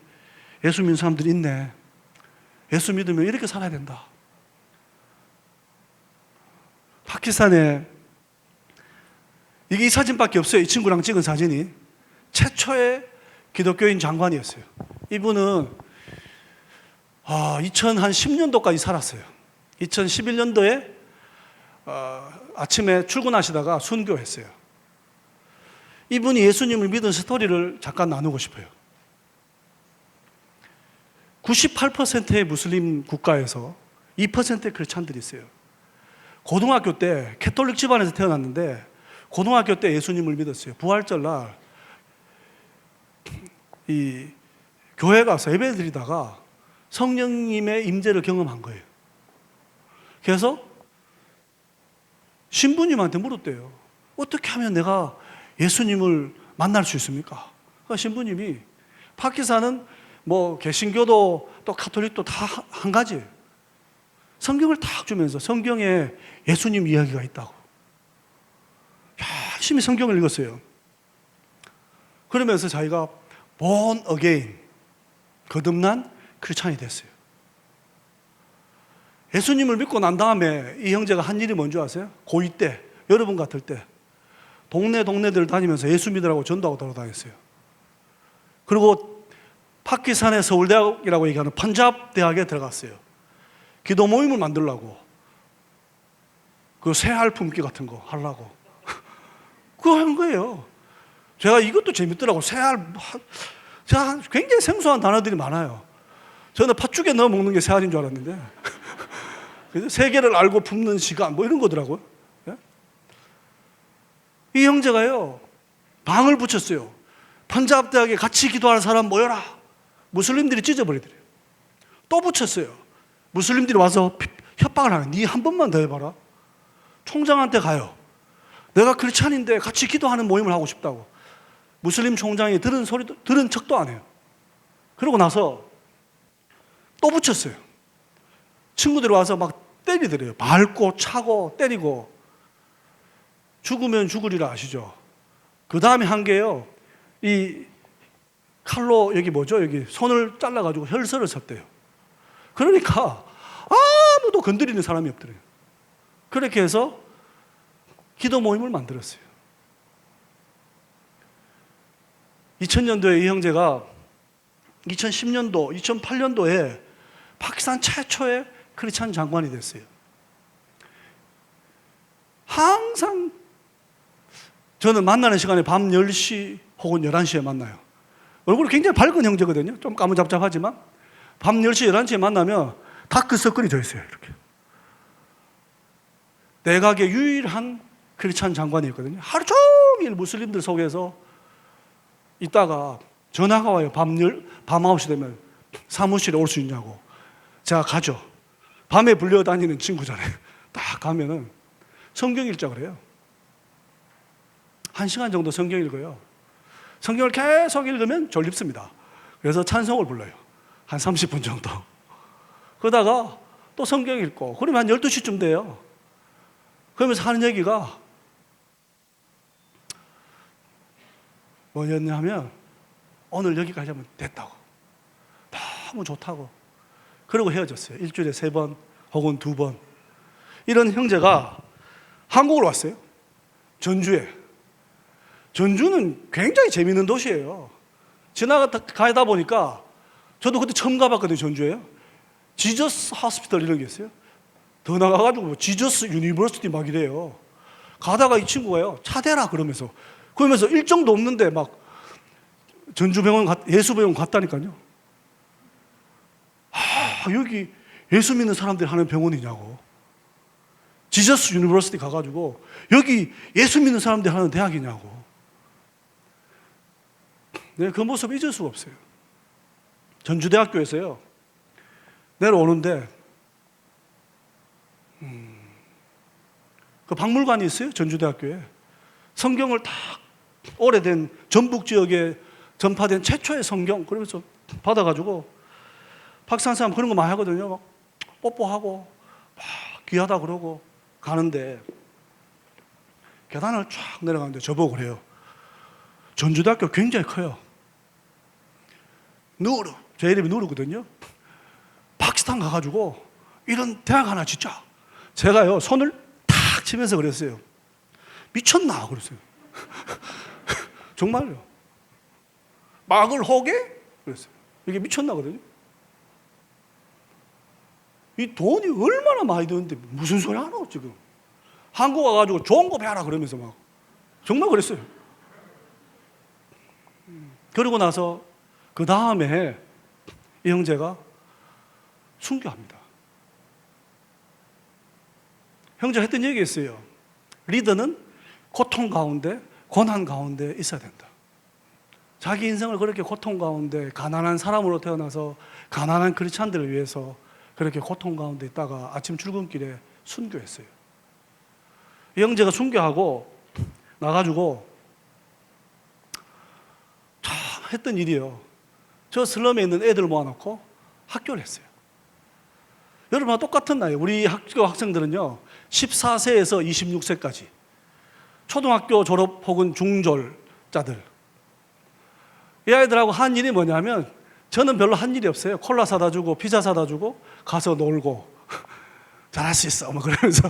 S1: 있네. 예수 믿으면 이렇게 살아야 된다. 파키스탄에 이게 이 사진밖에 없어요. 이 친구랑 찍은 사진이 최초의 기독교인 장관이었어요. 이분은 2010년도까지 살았어요. 2011년도에 아침에 출근하시다가 순교했어요. 이분이 예수님을 믿은 스토리를 잠깐 나누고 싶어요. 98%의 무슬림 국가에서 2%의 크리스찬들이 있어요. 고등학교 때 캐톨릭 집안에서 태어났는데 고등학교 때 예수님을 믿었어요. 부활절 날 이 교회 가서 예배 드리다가 성령님의 임재를 경험한 거예요. 그래서 신부님한테 물었대요. 어떻게 하면 내가 예수님을 만날 수 있습니까? 신부님이 파키스탄은 뭐 개신교도 또 가톨릭도 다 한 가지 성경을 딱 주면서 성경에 예수님 이야기가 있다고 열심히 성경을 읽었어요. 그러면서 자기가 born again, 거듭난 크리스찬이 됐어요. 예수님을 믿고 난 다음에 이 형제가 한 일이 뭔지 아세요? 고2 때, 여러분 같을 때 동네들을 다니면서 예수 믿으라고 전도하고 돌아다녔어요. 그리고 파키스탄의 서울대학이라고 얘기하는 판잡 대학에 들어갔어요. 기도 모임을 만들려고, 그 새알 품기 같은 거 하려고 그거 한 거예요. 제가 이것도 재밌더라고. 새알, 제가 굉장히 생소한 단어들이 많아요. 저는 팥죽에 넣어 먹는 게 새알인 줄 알았는데 세계를 알고 품는 시간 뭐 이런 거더라고요. 예? 이 형제가요 방을 붙였어요. 판잡 대학에 같이 기도할 사람 모여라. 무슬림들이 찢어버리더래요. 또 붙였어요. 무슬림들이 와서 협박을 하는, 네 한 번만 더 해봐라. 총장한테 가요. 내가 크리스찬인데 같이 기도하는 모임을 하고 싶다고. 무슬림 총장이 들은 척도 안 해요. 그러고 나서 또 붙였어요. 친구들이 와서 막 때리더래요. 밟고 차고 때리고. 죽으면 죽으리라 아시죠? 그 다음에 한 게요, 이 칼로 여기 뭐죠? 여기 손을 잘라가지고 혈서를 쳤대요. 그러니까 아무도 건드리는 사람이 없더래요. 그렇게 해서 기도 모임을 만들었어요. 2000년도에 이 형제가 2010년도, 2008년도에 파키스탄 최초의 크리스찬 장관이 됐어요. 항상 저는 만나는 시간에 밤 10시 혹은 11시에 만나요. 얼굴이 굉장히 밝은 형제거든요. 좀 까무잡잡하지만 밤 10시, 11시에 만나면 다크서클이 져 있어요. 이렇게. 내각의 유일한 크리스찬 장관이었거든요. 하루 종일 무슬림들 속에서 있다가 전화가 와요. 밤 9시 되면 사무실에 올 수 있냐고. 제가 가죠. 밤에 불려다니는 친구잖아요. 딱 가면은 성경 읽자고 그래요. 1시간 정도 성경 읽어요. 성경을 계속 읽으면 졸립습니다. 그래서 찬송을 불러요. 한 30분 정도. 그러다가 또 성경 읽고, 그러면 한 12시쯤 돼요. 그러면서 하는 얘기가 뭐였냐면, 오늘 여기까지 하면 됐다고. 너무 좋다고. 그러고 헤어졌어요. 일주일에 3번 혹은 2번. 이런 형제가 한국으로 왔어요. 전주에. 전주는 굉장히 재미있는 도시예요. 지나가다 보니까, 저도 그때 처음 가봤거든요. 전주에요. 지저스 하스피털 이런 게 있어요. 더 나가가지고 지저스 유니버시티 막 이래요. 가다가 이 친구가요, 차 대라 그러면서 일정도 없는데 막 전주병원 예수병원 갔다니까요. 여기 예수 믿는 사람들이 하는 병원이냐고. 지저스 유니버시티 가가지고 여기 예수 믿는 사람들이 하는 대학이냐고. 네, 그 모습 잊을 수가 없어요. 전주대학교에서요 내려오는데 그 박물관이 있어요. 전주대학교에. 성경을 딱 오래된 전북 지역에 전파된 최초의 성경, 그러면서 받아가지고 박산 사람 그런 거 많이 하거든요. 막 뽀뽀하고 막 귀하다 그러고 가는데 계단을 쫙 내려가는데 저보고 그래요. 전주대학교 굉장히 커요. 누르, 제 이름이 누르거든요. 파키스탄 가가지고 이런 대학 하나 짓자. 제가요 손을 탁 치면서 그랬어요. 미쳤나 그랬어요. 정말요. 막을 호게? 그랬어요. 이게 미쳤나거든요. 이 돈이 얼마나 많이 드는데 무슨 소리 하나 지금. 한국 와가지고 좋은 거 배워라 그러면서 막 정말 그랬어요. 그러고 나서 그 다음에 이 형제가 순교합니다. 형제가 했던 얘기가 있어요. 리더는 고통 가운데, 고난 가운데 있어야 된다. 자기 인생을 그렇게 고통 가운데 가난한 사람으로 태어나서 가난한 크리스찬들을 위해서 그렇게 고통 가운데 있다가 아침 출근길에 순교했어요. 이 형제가 순교하고 나가지고 참 했던 일이요. 저 슬럼에 있는 애들 모아놓고 학교를 했어요. 여러분과 똑같은 나이. 우리 학교 학생들은요, 14세에서 26세까지 초등학교 졸업 혹은 중졸자들. 이 아이들하고 한 일이 뭐냐면, 저는 별로 한 일이 없어요. 콜라 사다 주고 피자 사다 주고 가서 놀고 잘할 수 있어 뭐 그러면서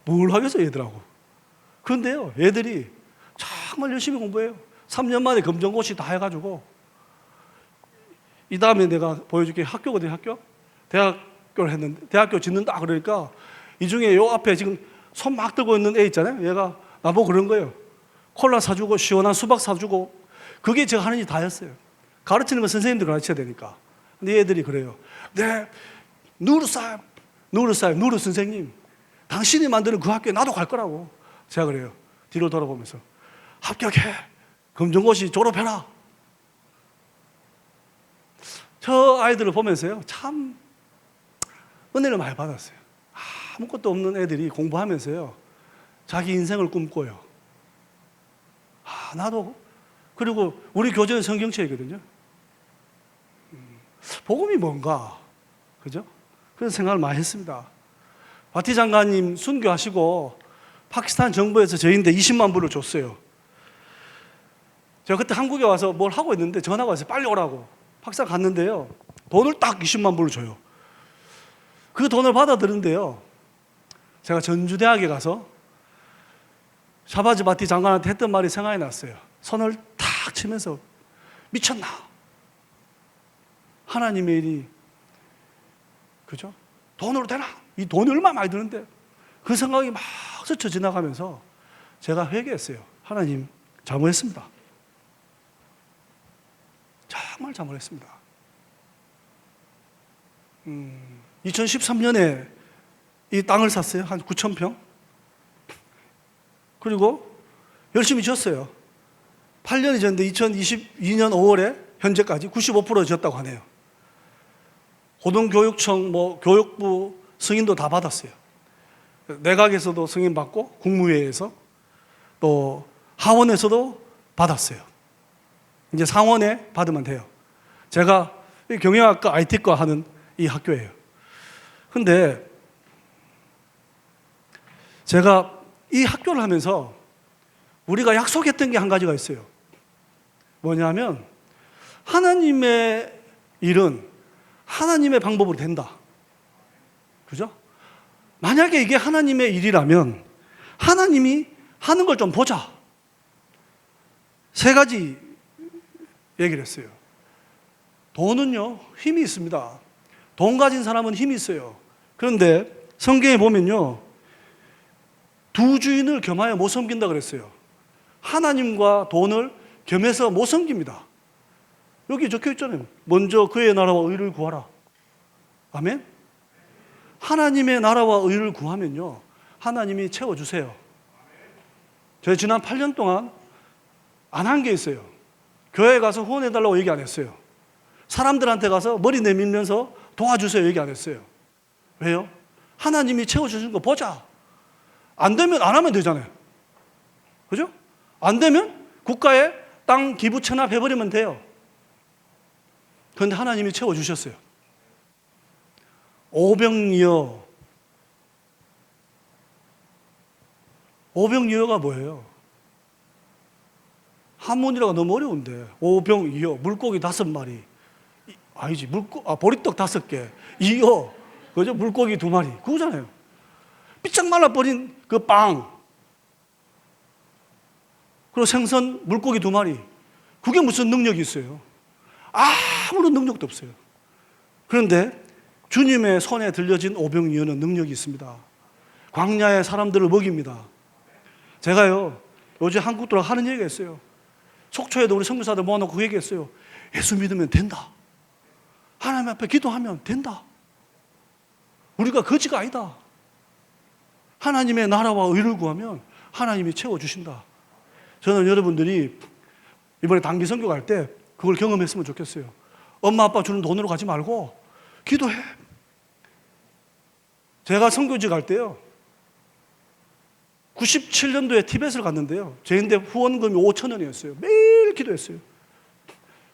S1: 뭘 하겠어 얘들하고. 그런데요, 얘들이 정말 열심히 공부해요. 3년 만에 검정고시 다 해가지고. 이 다음에 내가 보여줄게. 학교거든요. 학교. 대학교를 했는데, 대학교 짓는다 그러니까 이 중에 요 앞에 지금 손 막 들고 있는 애 있잖아요. 얘가 나보고 그런 거예요. 콜라 사주고 시원한 수박 사주고. 그게 제가 하는 일 다였어요. 가르치는 건 선생님들 가르쳐야 되니까. 근데 얘들이 그래요. 네, 누르 선생님, 당신이 만드는 그 학교에 나도 갈 거라고. 제가 그래요. 뒤로 돌아보면서 합격해. 검정고시 졸업해라. 저 아이들을 보면서요, 참 은혜를 많이 받았어요. 아무것도 없는 애들이 공부하면서요, 자기 인생을 꿈꿔요. 나도. 그리고 우리 교재는 성경책이거든요. 복음이 뭔가, 그죠? 그런 생각을 많이 했습니다. 바티 장관님 순교하시고 파키스탄 정부에서 저희한테 20만 불을 줬어요. 제가 그때 한국에 와서 뭘 하고 있는데 전화가 왔어요. 빨리 오라고. 파키스탄 갔는데요, 돈을 딱 20만 불을 줘요. 그 돈을 받아들는데요, 제가 전주대학에 가서 샤바즈 바티 장관한테 했던 말이 생각이 났어요. 손을 탁 치면서, 미쳤나? 하나님의 일이, 그죠? 돈으로 되나? 이 돈이 얼마 많이 드는데. 그 생각이 막 스쳐 지나가면서 제가 회개했어요. 하나님, 잘못했습니다. 정말 잘못했습니다. 2013년에 이 땅을 샀어요. 한 9,000평. 그리고 열심히 지었어요. 8년이 지났는데 2022년 5월에 현재까지 95% 지었다고 하네요. 고등교육청, 교육부 승인도 다 받았어요. 내각에서도 승인 받고, 국무회의에서, 또 하원에서도 받았어요. 이제 상원에 받으면 돼요. 제가 경영학과 IT과 하는 이 학교예요. 근데 제가 이 학교를 하면서 우리가 약속했던 게 한 가지가 있어요. 뭐냐면, 하나님의 일은 하나님의 방법으로 된다. 그죠? 만약에 이게 하나님의 일이라면 하나님이 하는 걸 좀 보자. 3가지 얘기를 했어요. 돈은요, 힘이 있습니다. 돈 가진 사람은 힘이 있어요. 그런데 성경에 보면요, 두 주인을 겸하여 못 섬긴다 그랬어요. 하나님과 돈을 겸해서 못 섬깁니다. 여기 적혀 있잖아요. 먼저 그의 나라와 의를 구하라. 아멘? 하나님의 나라와 의를 구하면요, 하나님이 채워주세요. 제가 지난 8년 동안 안 한 게 있어요. 교회에 가서 후원해달라고 얘기 안 했어요. 사람들한테 가서 머리 내밀면서 도와주세요 얘기 안 했어요. 왜요? 하나님이 채워주신 거 보자. 안 되면 안 하면 되잖아요. 그죠? 안 되면 국가에 땅 기부 체납해버리면 돼요. 그런데 하나님이 채워주셨어요. 오병이어. 오병이어가 뭐예요? 한문이라고 너무 어려운데. 오병이어, 물고기 5마리. 아니지, 보리떡 5개. 이어, 그죠? 물고기 2마리. 그거잖아요. 삐쩍 말라버린 그 빵. 그리고 생선, 물고기 2마리. 그게 무슨 능력이 있어요? 아무런 능력도 없어요. 그런데 주님의 손에 들려진 오병이어는 능력이 있습니다. 광야의 사람들을 먹입니다. 제가요, 요즘 한국들하고 하는 얘기가 있어요. 속초에도 우리 선교사들 모아놓고 그 얘기했어요. 예수 믿으면 된다. 하나님 앞에 기도하면 된다. 우리가 거지가 아니다. 하나님의 나라와 의를 구하면 하나님이 채워주신다. 저는 여러분들이 이번에 단기 선교 갈 때 그걸 경험했으면 좋겠어요. 엄마 아빠 주는 돈으로 가지 말고 기도해. 제가 선교지 갈 때요, 97년도에 티벳을 갔는데요, 제인데 후원금이 5,000원이었어요. 매일 기도했어요.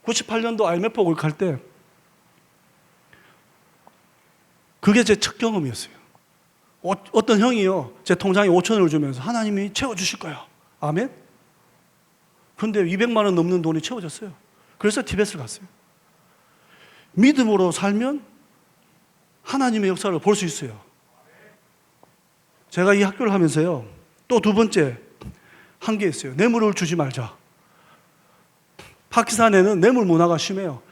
S1: 98년도 IMF 갈 때 그게 제 첫 경험이었어요. 어떤 형이요, 제 통장에 5천원을 주면서 하나님이 채워주실 거야. 아멘? 그런데 200만 원 넘는 돈이 채워졌어요. 그래서 티벳을 갔어요. 믿음으로 살면 하나님의 역사를 볼 수 있어요. 제가 이 학교를 하면서요, 또 두 번째 한 게 있어요. 뇌물을 주지 말자. 파키스탄에는 뇌물 문화가 심해요.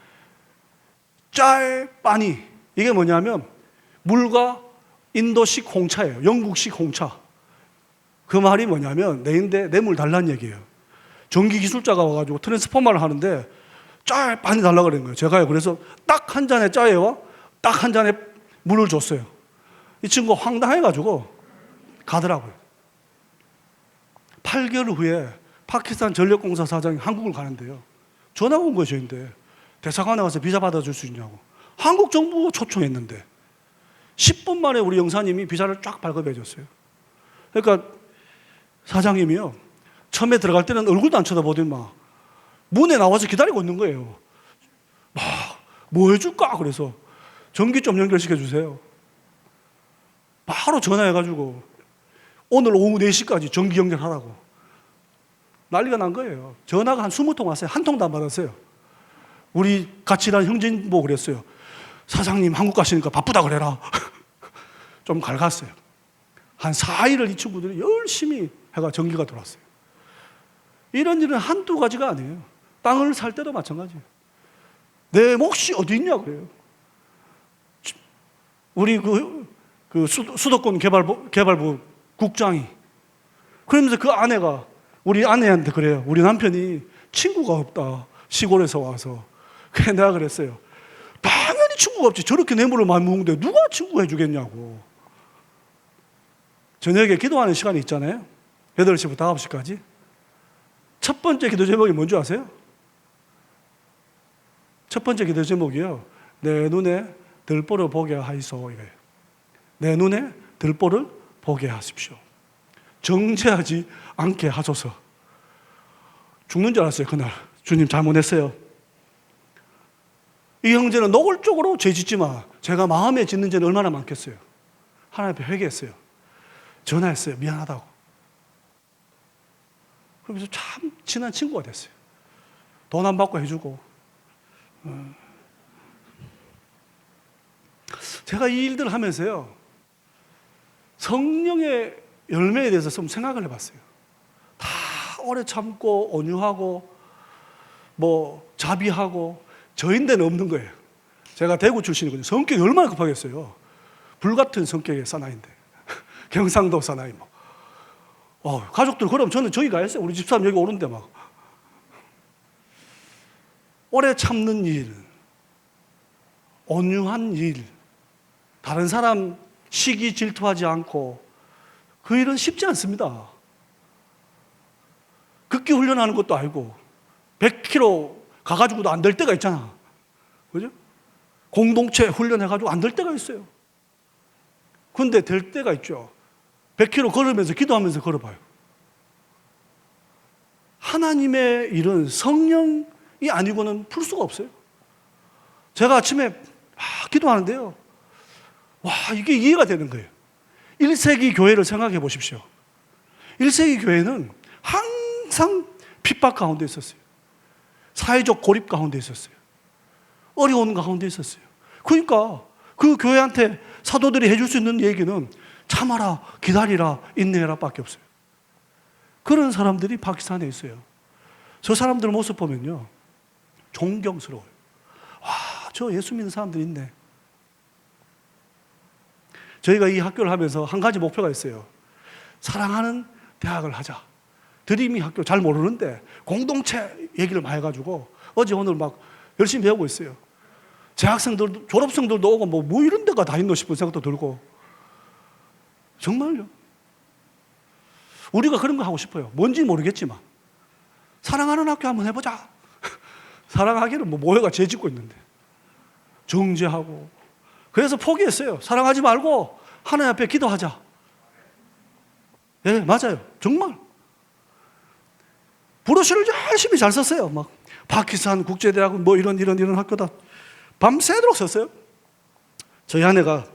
S1: 짤, 빠니. 이게 뭐냐면 물과 인도식 홍차예요. 영국식 홍차. 그 말이 뭐냐면 내인데 뇌물 달라는 얘기예요. 전기 기술자가 와가지고 트랜스포머를 하는데 짤, 빠니 달라고 그러는 거예요. 제가요, 그래서 딱 한 잔의 짜예와 딱 한 잔의 물을 줬어요. 이 친구가 황당해가지고 가더라고요. 8개월 후에 파키스탄 전력공사 사장이 한국을 가는데요. 전화가 온 거예요, 저인데. 대사관에 가서 비자 받아줄 수 있냐고. 한국 정부가 초청했는데 10분 만에 우리 영사님이 비자를 쫙 발급해 줬어요. 그러니까 사장님이요, 처음에 들어갈 때는 얼굴도 안 쳐다보더니 문에 나와서 기다리고 있는 거예요. 뭐 해줄까? 그래서 전기 좀 연결시켜 주세요. 바로 전화해가지고 오늘 오후 4시까지 전기 연결하라고. 난리가 난 거예요. 전화가 한 20통 왔어요. 한 통도 안 받았어요. 우리 같이 일하는 형제인 보고 그랬어요. 사장님 한국 가시니까 바쁘다 그래라. 좀 갈갔어요. 한 4일을 이 친구들이 열심히 해가 전기가 들어왔어요. 이런 일은 한두 가지가 아니에요. 땅을 살 때도 마찬가지예요. 내 몫이 어디 있냐 그래요. 우리 수도권 개발부 국장이 그러면서 그 아내가 우리 아내한테 그래요. 우리 남편이 친구가 없다. 시골에서 와서. 그래 내가 그랬어요. 당연히 친구가 없지. 저렇게 뇌물을 많이 먹는데 누가 친구 해주겠냐고. 저녁에 기도하는 시간이 있잖아요. 8시부터 9시까지. 첫 번째 기도 제목이 뭔지 아세요? 첫 번째 기도 제목이요. 내 눈에 들보를 보게 하이소 이거예요. 내 눈에 들보를 보게 하십시오. 정죄하지 않게 하소서. 죽는 줄 알았어요 그날. 주님 잘못했어요. 이 형제는 노골적으로 죄 짓지 마. 제가 마음에 짓는 죄는 얼마나 많겠어요. 하나님 앞에 회개했어요. 전화했어요. 미안하다고. 그러면서 참 친한 친구가 됐어요. 돈 안 받고 해주고. 제가 이 일들을 하면서요, 성령의 열매에 대해서 좀 생각을 해봤어요. 다 오래 참고 온유하고 자비하고 저인데는 없는 거예요. 제가 대구 출신이거든요. 성격이 얼마나 급하겠어요. 불같은 성격의 사나이인데 경상도 사나이 가족들 그럼 저는 저기 가야겠어요. 우리 집사람 여기 오는데 오래 참는 일, 온유한 일, 다른 사람 시기 질투하지 않고 그 일은 쉽지 않습니다. 극기 훈련하는 것도 아니고 100km 가가지고도 안 될 때가 있잖아. 그죠? 공동체 훈련해가지고 안 될 때가 있어요. 근데 될 때가 있죠. 100km 걸으면서 기도하면서 걸어봐요. 하나님의 일은 성령이 아니고는 풀 수가 없어요. 제가 아침에 기도하는데요. 이게 이해가 되는 거예요. 1세기 교회를 생각해 보십시오. 1세기 교회는 항상 핍박 가운데 있었어요. 사회적 고립 가운데 있었어요. 어려운 가운데 있었어요. 그러니까 그 교회한테 사도들이 해줄 수 있는 얘기는 참아라, 기다리라, 인내해라 밖에 없어요. 그런 사람들이 파키스탄에 있어요. 저 사람들 모습 보면요, 존경스러워요. 저 예수 믿는 사람들이 있네. 저희가 이 학교를 하면서 한 가지 목표가 있어요. 사랑하는 대학을 하자. 드림이 학교 잘 모르는데 공동체 얘기를 많이 해가지고 어제 오늘 열심히 배우고 있어요. 재학생들도 졸업생들도 오고 뭐 이런 데가 다 있노 싶은 생각도 들고. 정말요. 우리가 그런 거 하고 싶어요. 뭔지 모르겠지만 사랑하는 학교 한번 해보자. 사랑하기는 모여가 죄 짓고 있는데 정죄하고. 그래서 포기했어요. 사랑하지 말고 하나님 앞에 기도하자. 맞아요. 정말 브로셔를 열심히 잘 썼어요. 파키스탄 국제대학 뭐 이런 학교다. 밤새도록 썼어요. 저희 아내가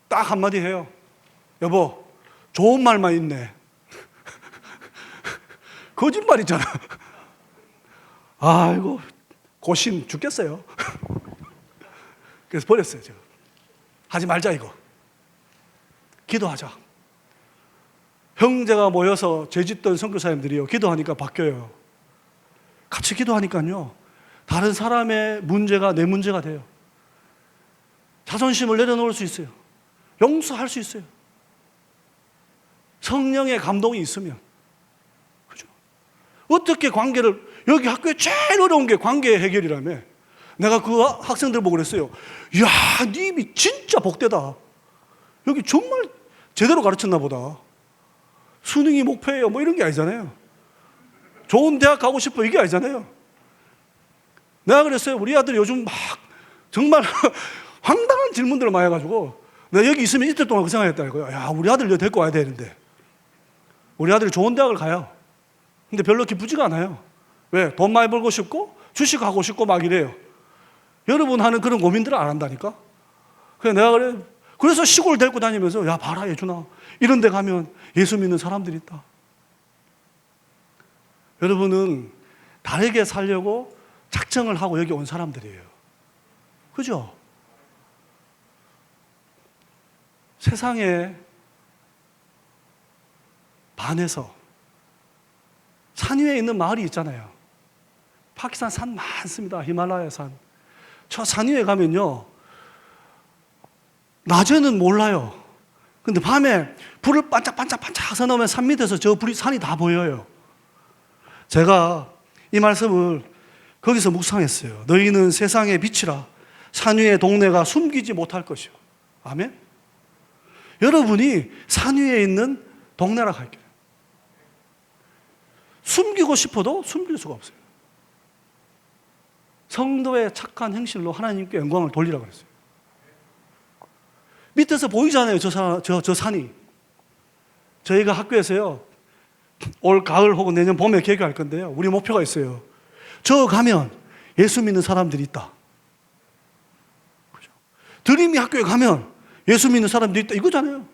S1: 딱 한마디 해요. 여보, 좋은 말만 있네. 거짓말이잖아. 아이고, 고심 죽겠어요. 그래서 버렸어요, 제가. 하지 말자, 이거. 기도하자. 형제가 모여서 죄 짓던 선교사님들이요, 기도하니까 바뀌어요. 같이 기도하니까요, 다른 사람의 문제가 내 문제가 돼요. 자존심을 내려놓을 수 있어요. 용서할 수 있어요. 성령의 감동이 있으면. 그죠? 어떻게 관계를, 여기 학교에 제일 어려운 게 관계 해결이라며. 내가 그 학생들 보고 그랬어요. 이야, 님이 진짜 복되다. 여기 정말 제대로 가르쳤나 보다. 수능이 목표예요. 뭐 이런 게 아니잖아요. 좋은 대학 가고 싶어. 이게 아니잖아요. 내가 그랬어요. 우리 아들이 요즘 막 정말 황당한 질문들을 많이 해가지고 내가 여기 있으면 이틀 동안 그 생각했다 이거야. 야, 우리 아들 여기 데리고 와야 되는데. 우리 아들이 좋은 대학을 가요. 근데 별로 기쁘지가 않아요. 왜? 돈 많이 벌고 싶고 주식하고 싶고 막 이래요. 여러분 하는 그런 고민들을 안 한다니까. 그래서 내가 그래. 그래서 시골 데리고 다니면서 야, 봐라 예준아, 이런 데 가면 예수 믿는 사람들이 있다. 여러분은 다르게 살려고 작정을 하고 여기 온 사람들이에요. 그죠? 세상에 반해서 산 위에 있는 마을이 있잖아요. 파키스탄 산 많습니다. 히말라야 산. 저 산 위에 가면요, 낮에는 몰라요. 근데 밤에 불을 반짝반짝 서놓으면 산 밑에서 저 불이, 산이 다 보여요. 제가 이 말씀을 거기서 묵상했어요. 너희는 세상의 빛이라 산 위의 동네가 숨기지 못할 것이요. 아멘? 여러분이 산 위에 있는 동네라 할게요. 숨기고 싶어도 숨길 수가 없어요. 성도의 착한 행실로 하나님께 영광을 돌리라고 그랬어요. 밑에서 보이잖아요, 저 산이. 저희가 학교에서요, 올 가을 혹은 내년 봄에 개교할 건데요, 우리 목표가 있어요. 저 가면 예수 믿는 사람들이 있다. 그죠? 드림이 학교에 가면 예수 믿는 사람들이 있다. 이거잖아요.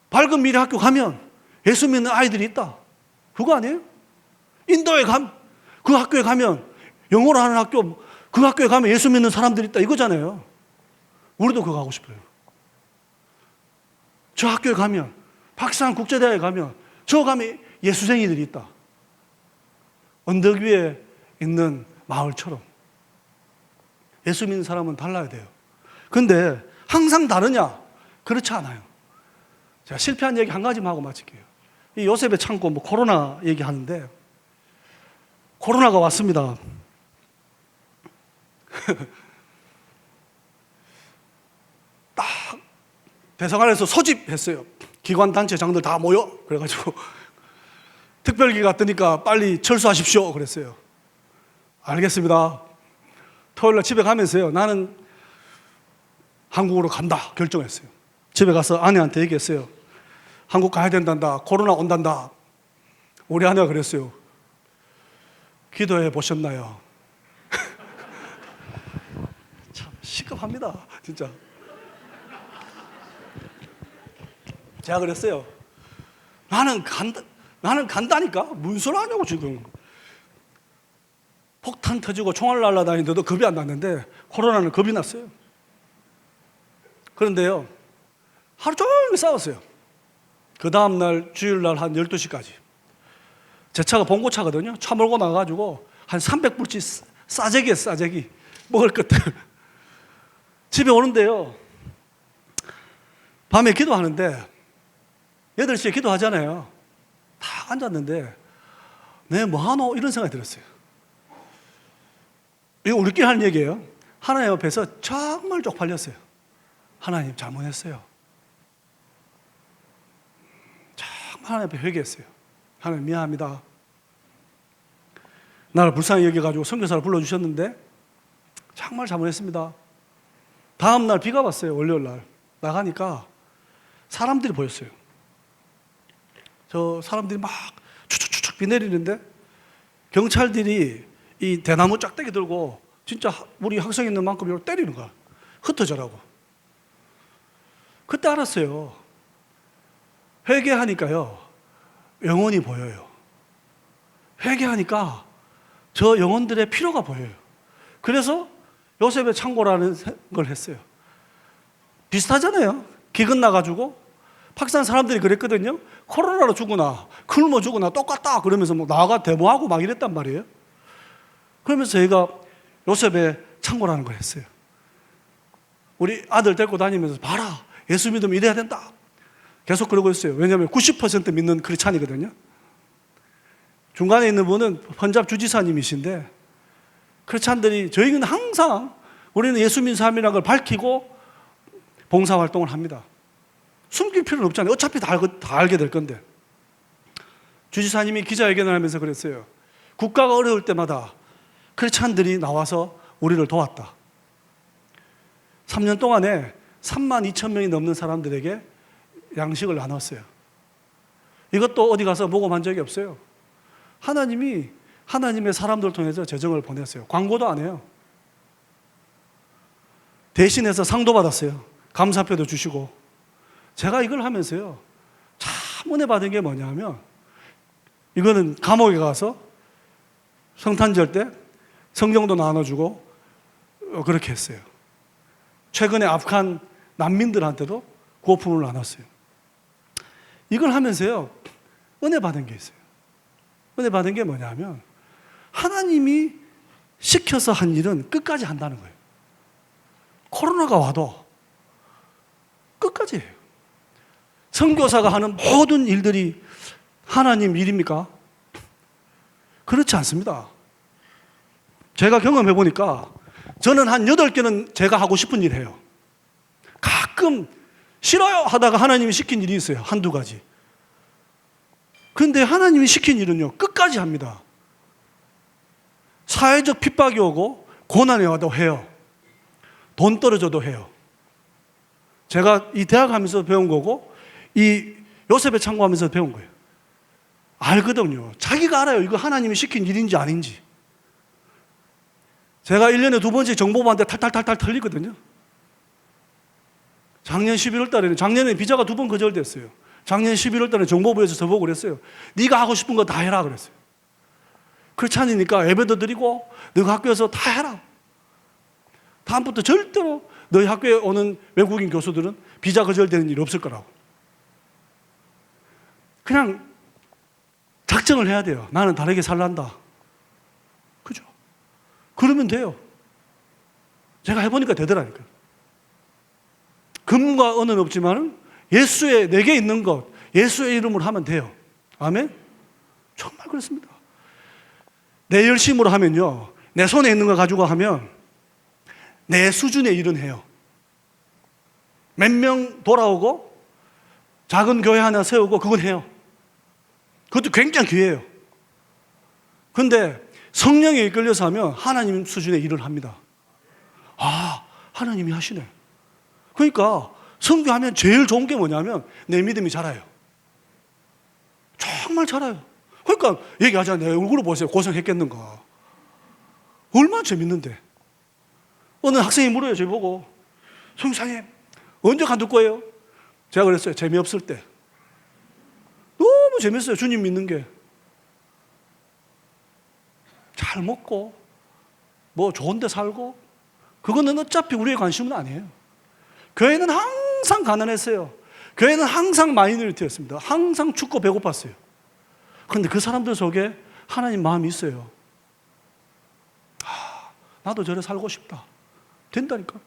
S1: 밝은 미래 학교 가면 예수 믿는 아이들이 있다. 그거 아니에요? 인도에 그 학교에 가면, 영어로 하는 학교, 그 학교에 가면 예수 믿는 사람들이 있다. 이거잖아요. 우리도 그거 하고 싶어요. 저 학교에 가면, 파키스탄 국제대학에 가면, 저 가면 예수쟁이들이 있다. 언덕 위에 있는 마을처럼. 예수 믿는 사람은 달라야 돼요. 근데 항상 다르냐? 그렇지 않아요. 제가 실패한 얘기 한 가지만 하고 마칠게요. 이 요셉의 창고, 뭐 코로나 얘기하는데, 코로나가 왔습니다. 딱 대사관에서 소집했어요. 기관 단체장들 다 모여. 그래가지고 특별기가 뜨니까 빨리 철수하십시오. 그랬어요. 알겠습니다. 토요일날 집에 가면서요, 나는 한국으로 간다 결정했어요. 집에 가서 아내한테 얘기했어요. 한국 가야 된단다. 코로나 온단다. 우리 아내가 그랬어요. 기도해 보셨나요? 참 시급합니다, 진짜. 제가 그랬어요. 나는 간다니까? 무슨 소리 하냐고 지금. 폭탄 터지고 총알 날아다니는데도 겁이 안 났는데 코로나는 겁이 났어요. 그런데요, 하루 종일 싸웠어요. 그 다음날 주일날 한 12시까지. 제 차가 봉고차거든요. 차 몰고 나가가지고 한 300불치 싸제기에 싸제기 먹을 것들. 집에 오는데요, 밤에 기도하는데 8시에 기도하잖아요. 다 앉았는데 내 뭐하노? 이런 생각이 들었어요. 이거 우리끼리 하는 얘기예요. 하나님 앞에서 정말 쪽팔렸어요. 하나님 잘못했어요. 정말 하나님 앞에 회개했어요. 하나님 미안합니다. 나를 불쌍히 여겨가지고 선교사를 불러주셨는데 정말 잘못했습니다. 다음날 비가 왔어요. 월요일날 나가니까 사람들이 보였어요. 저 사람들이 막 추축추축 비 내리는데 경찰들이 이 대나무 짝대기 들고 진짜 우리 학생 있는 만큼 이렇게 때리는 거야. 흩어져라고. 그때 알았어요. 회개하니까요, 영혼이 보여요. 회개하니까 저 영혼들의 필요가 보여요. 그래서 요셉의 창고라는 걸 했어요. 비슷하잖아요. 기근 나가지고 pakistan 사람들이 그랬거든요. 코로나로 죽으나 굶어 죽으나 똑같다 그러면서 뭐 나가 데모하고 막 이랬단 말이에요. 그러면서 저희가 요셉의 창고라는 걸 했어요. 우리 아들 데리고 다니면서 봐라, 예수 믿으면 이래야 된다 계속 그러고 있어요. 왜냐하면 90% 믿는 크리스찬이거든요. 중간에 있는 분은 펀잡 주지사님이신데, 크리스찬들이 저희는 항상 우리는 예수 믿는 사람이라는 걸 밝히고 봉사활동을 합니다. 숨길 필요는 없잖아요. 어차피 다 알게 될 건데. 주지사님이 기자회견을 하면서 그랬어요. 국가가 어려울 때마다 크리스찬들이 나와서 우리를 도왔다. 3년 동안에 3만 2천 명이 넘는 사람들에게 양식을 나눴어요. 이것도 어디 가서 모금한 적이 없어요. 하나님이 하나님의 사람들을 통해서 재정을 보냈어요. 광고도 안 해요. 대신해서 상도 받았어요. 감사표도 주시고. 제가 이걸 하면서요, 참 은혜 받은 게 뭐냐면, 이거는 감옥에 가서 성탄절 때 성경도 나눠주고 그렇게 했어요. 최근에 아프간 난민들한테도 구호품을 나눴어요. 이걸 하면서요, 은혜 받은 게 있어요. 은혜 받은 게 뭐냐면, 하나님이 시켜서 한 일은 끝까지 한다는 거예요. 코로나가 와도 끝까지 해요. 선교사가 하는 모든 일들이 하나님 일입니까? 그렇지 않습니다. 제가 경험해 보니까 저는 한 8개는 제가 하고 싶은 일 해요. 가끔 싫어요 하다가 하나님이 시킨 일이 있어요. 한두 가지. 그런데 하나님이 시킨 일은요, 끝까지 합니다. 사회적 핍박이 오고 고난이 와도 해요. 돈 떨어져도 해요. 제가 이 대학 하면서 배운 거고, 이 요셉의 창고하면서 배운 거예요. 알거든요. 자기가 알아요. 이거 하나님이 시킨 일인지 아닌지. 제가 1년에 2번씩 정보부한테 탈탈탈탈 털리거든요. 작년 11월 달에는, 작년에 비자가 2번 거절됐어요. 작년 11월 달에 정보부에서 저보고 그랬어요. 네가 하고 싶은 거 다 해라 그랬어요. 크리스찬이니까 예배도 드리고 너희 학교에서 다 해라. 다음부터 절대로 너희 학교에 오는 외국인 교수들은 비자 거절되는 일이 없을 거라고. 그냥 작정을 해야 돼요. 나는 다르게 살란다. 그죠? 그러면 돼요. 제가 해보니까 되더라니까요. 금과 은은 없지만 예수의 내게 있는 것, 예수의 이름으로 하면 돼요. 아멘? 정말 그렇습니다. 내 열심으로 하면요, 내 손에 있는 거 가지고 하면 내 수준의 일은 해요. 몇 명 돌아오고 작은 교회 하나 세우고 그건 해요. 그것도 굉장히 귀해요. 그런데 성령에 이끌려서 하면 하나님 수준의 일을 합니다. 아, 하나님이 하시네. 그러니까 선교하면 제일 좋은 게 뭐냐면 내 믿음이 자라요. 정말 자라요. 그러니까 얘기하자. 내 얼굴을 보세요. 고생했겠는가. 얼마나 재밌는데. 어느 학생이 물어요. 저보고, 성사님 언제 간둘 거예요? 제가 그랬어요. 재미없을 때. 너무 재밌어요. 주님 믿는 게. 잘 먹고 뭐 좋은 데 살고, 그거는 어차피 우리의 관심은 아니에요. 교회는 항상 가난했어요. 교회는 항상 마이너리티였습니다. 항상 춥고 배고팠어요. 그런데 그 사람들 속에 하나님 마음이 있어요. 아, 나도 저래 살고 싶다. 된다니까.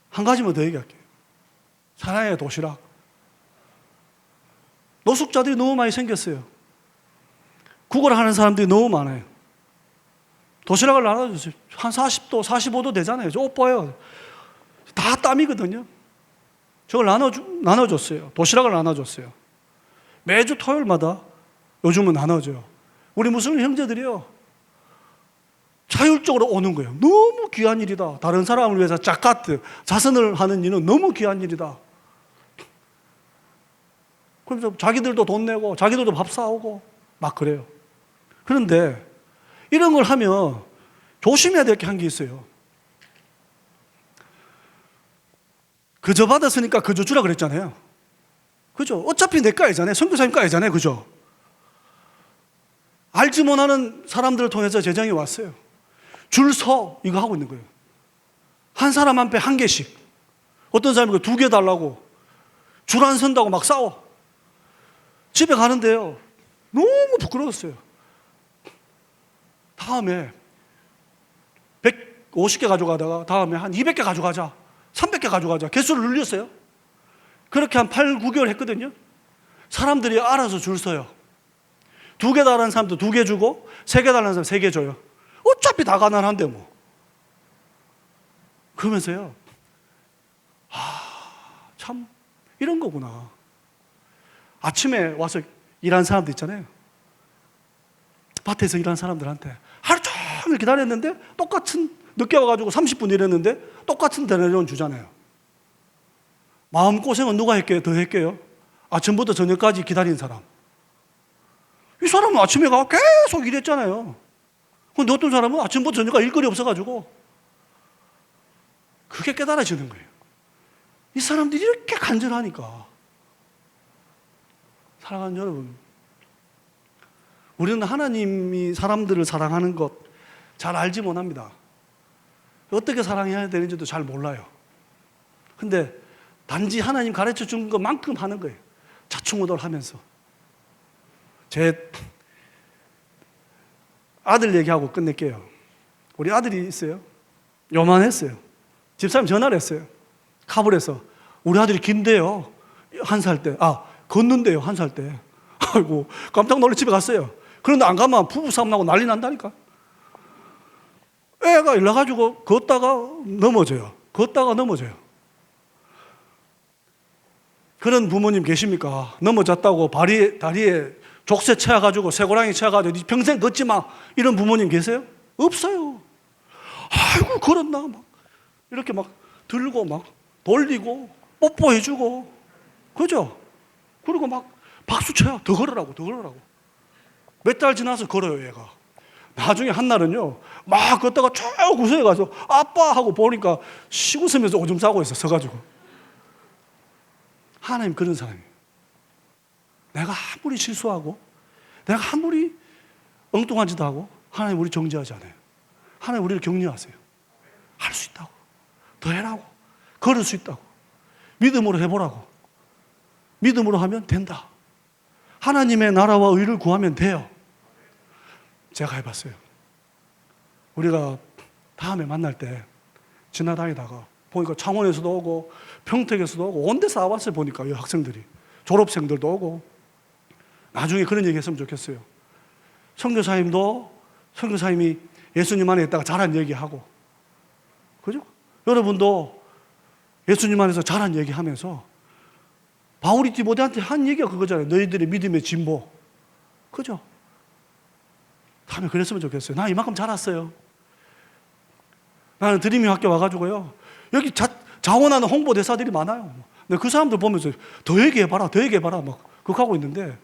S1: 한 가지만 더 얘기할게요. 사랑의 도시락. 노숙자들이 너무 많이 생겼어요. 구걸 하는 사람들이 너무 많아요. 도시락을 나눠주세요. 한 40도, 45도 되잖아요. 저 옷 봐요. 다 땀이거든요. 저걸 나눠줬어요. 도시락을 나눠줬어요. 매주 토요일마다 요즘은 나눠줘요. 우리 무슬림 형제들이요, 자율적으로 오는 거예요. 너무 귀한 일이다. 다른 사람을 위해서 자카트, 자선을 하는 일은 너무 귀한 일이다. 그래서 자기들도 돈 내고 자기들도 밥 사오고 막 그래요. 그런데 이런 걸 하면 조심해야 될 게 한 게 있어요. 그저 받았으니까 그저 주라 그랬잖아요. 그죠? 어차피 내 거 아니잖아요. 선교사님 거 아니잖아요. 그죠? 알지 못하는 사람들을 통해서 재정이 왔어요. 줄 서 이거 하고 있는 거예요. 한 사람 한 배 한 개씩. 어떤 사람이 2개 달라고 줄 안 선다고 막 싸워. 집에 가는데요. 너무 부끄러웠어요. 다음에 150개 가져가다가 다음에 한 200개 가져가자. 300개 가져가자. 개수를 늘렸어요. 그렇게 한 8, 9개월 했거든요. 사람들이 알아서 줄 서요. 2개 달라는 사람도 2개 주고 3개 달라는 사람 3개 줘요. 어차피 다 가난한데 뭐. 그러면서요. 참 이런 거구나. 아침에 와서 일하는 사람들 있잖아요. 밭에서 일하는 사람들한테 하루 종일 기다렸는데 똑같은 늦게 와가지고 30분 일했는데 똑같은 데나리온 주잖아요. 마음고생은 누가 했게요? 더 했게요? 아침부터 저녁까지 기다린 사람. 이 사람은 아침에 가서 계속 일했잖아요. 근데 어떤 사람은 아침부터 저녁까지 일거리 없어가지고 그게 깨달아지는 거예요. 이 사람들이 이렇게 간절하니까. 사랑하는 여러분, 우리는 하나님이 사람들을 사랑하는 것 잘 알지 못합니다. 어떻게 사랑해야 되는지도 잘 몰라요. 근데 단지 하나님 가르쳐 준 것만큼 하는 거예요. 자충우돌 하면서. 제 아들 얘기하고 끝낼게요. 우리 아들이 있어요. 요만했어요. 집사람 전화를 했어요. 카불에서. 우리 아들이 긴데요. 1살 때. 걷는데요. 1살 때. 아이고, 깜짝 놀래 집에 갔어요. 그런데 안 가면 부부싸움 나고 난리 난다니까. 애가 일러가지고 걷다가 넘어져요. 그런 부모님 계십니까? 넘어졌다고 다리에 족쇄 채워가지고 쇠고랑이 채워가지고 평생 걷지 마. 이런 부모님 계세요? 없어요. 아이고, 걸었나? 막 이렇게 막 들고 막 돌리고 뽀뽀해주고. 그죠? 그리고 막 박수 쳐요. 더 걸으라고. 몇 달 지나서 걸어요, 얘가. 나중에 한 날은요, 막 걷다가 쭉 구석에 가서 아빠 하고 보니까 쉬고 서면서 오줌 싸고 있어, 서가지고. 하나님 그런 사람이에요. 내가 아무리 실수하고, 내가 아무리 엉뚱한 짓 하고, 하나님 우리 정죄하지 않아요. 하나님 우리를 격려하세요. 할 수 있다고. 더 해라고. 걸을 수 있다고. 믿음으로 해보라고. 믿음으로 하면 된다. 하나님의 나라와 의를 구하면 돼요. 제가 해봤어요. 우리가 다음에 만날 때 지나다니다가 보니까 창원에서도 오고 평택에서도 오고 온 데서 와봤어요. 보니까 이 학생들이. 졸업생들도 오고. 나중에 그런 얘기 했으면 좋겠어요. 선교사님이 예수님 안에 있다가 잘한 얘기하고. 그죠? 여러분도 예수님 안에서 잘한 얘기하면서 바울이 디모데한테 한 얘기가 그거잖아요. 너희들의 믿음의 진보. 그죠? 다음에 그랬으면 좋겠어요. 나 이만큼 자랐어요. 나는 드리밍 학교 와가지고요. 여기 자원하는 홍보대사들이 많아요. 근데 그 사람들 보면서 더 얘기해봐라. 막 그렇게 하고 있는데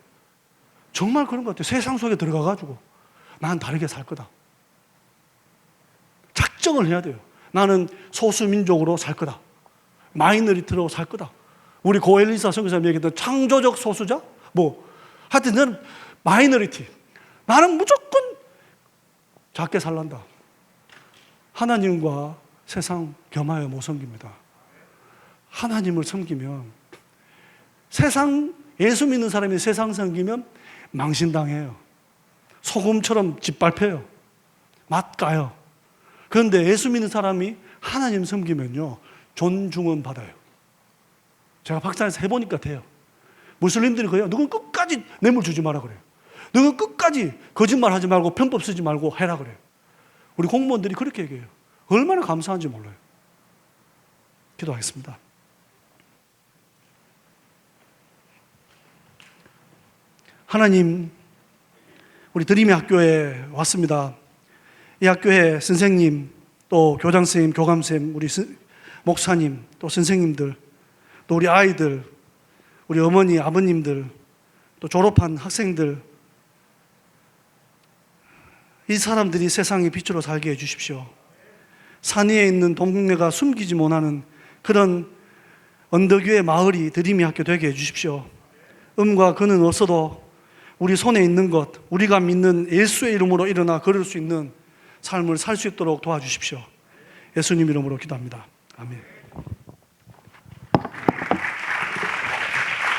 S1: 정말 그런 것 같아요. 세상 속에 들어가가지고 난 다르게 살 거다. 작정을 해야 돼요. 나는 소수민족으로 살 거다. 마이너리티로 살 거다. 우리 고엘리사 선교사님 얘기했던 창조적 소수자? 하여튼 나는 마이너리티. 나는 무조건 작게 살란다. 하나님과 세상 겸하여 못 섬깁니다. 하나님을 섬기면 예수 믿는 사람이 세상 섬기면 망신당해요. 소금처럼 짓밟혀요. 맛가요. 그런데 예수 믿는 사람이 하나님 섬기면요, 존중은 받아요. 제가 박산에서 해보니까 돼요. 무슬림들이 그래요. 누군 끝까지 뇌물 주지 마라 그래요. 누군 끝까지 거짓말 하지 말고 편법 쓰지 말고 해라 그래요. 우리 공무원들이 그렇게 얘기해요. 얼마나 감사한지 몰라요. 기도하겠습니다. 하나님, 우리 드림의 학교에 왔습니다. 이 학교에 선생님, 또 교장선생님, 교감선생님, 우리 목사님, 또 선생님들, 또 우리 아이들, 우리 어머니, 아버님들, 또 졸업한 학생들, 이 사람들이 세상의 빛으로 살게 해주십시오. 산 위에 있는 동네가 숨기지 못하는 그런 언덕 위의 마을이 드림의 학교 되게 해주십시오. 음과 그는 없어도 우리 손에 있는 것, 우리가 믿는 예수의 이름으로 일어나 걸을 수 있는 삶을 살 수 있도록 도와주십시오. 예수님 이름으로 기도합니다. 아멘.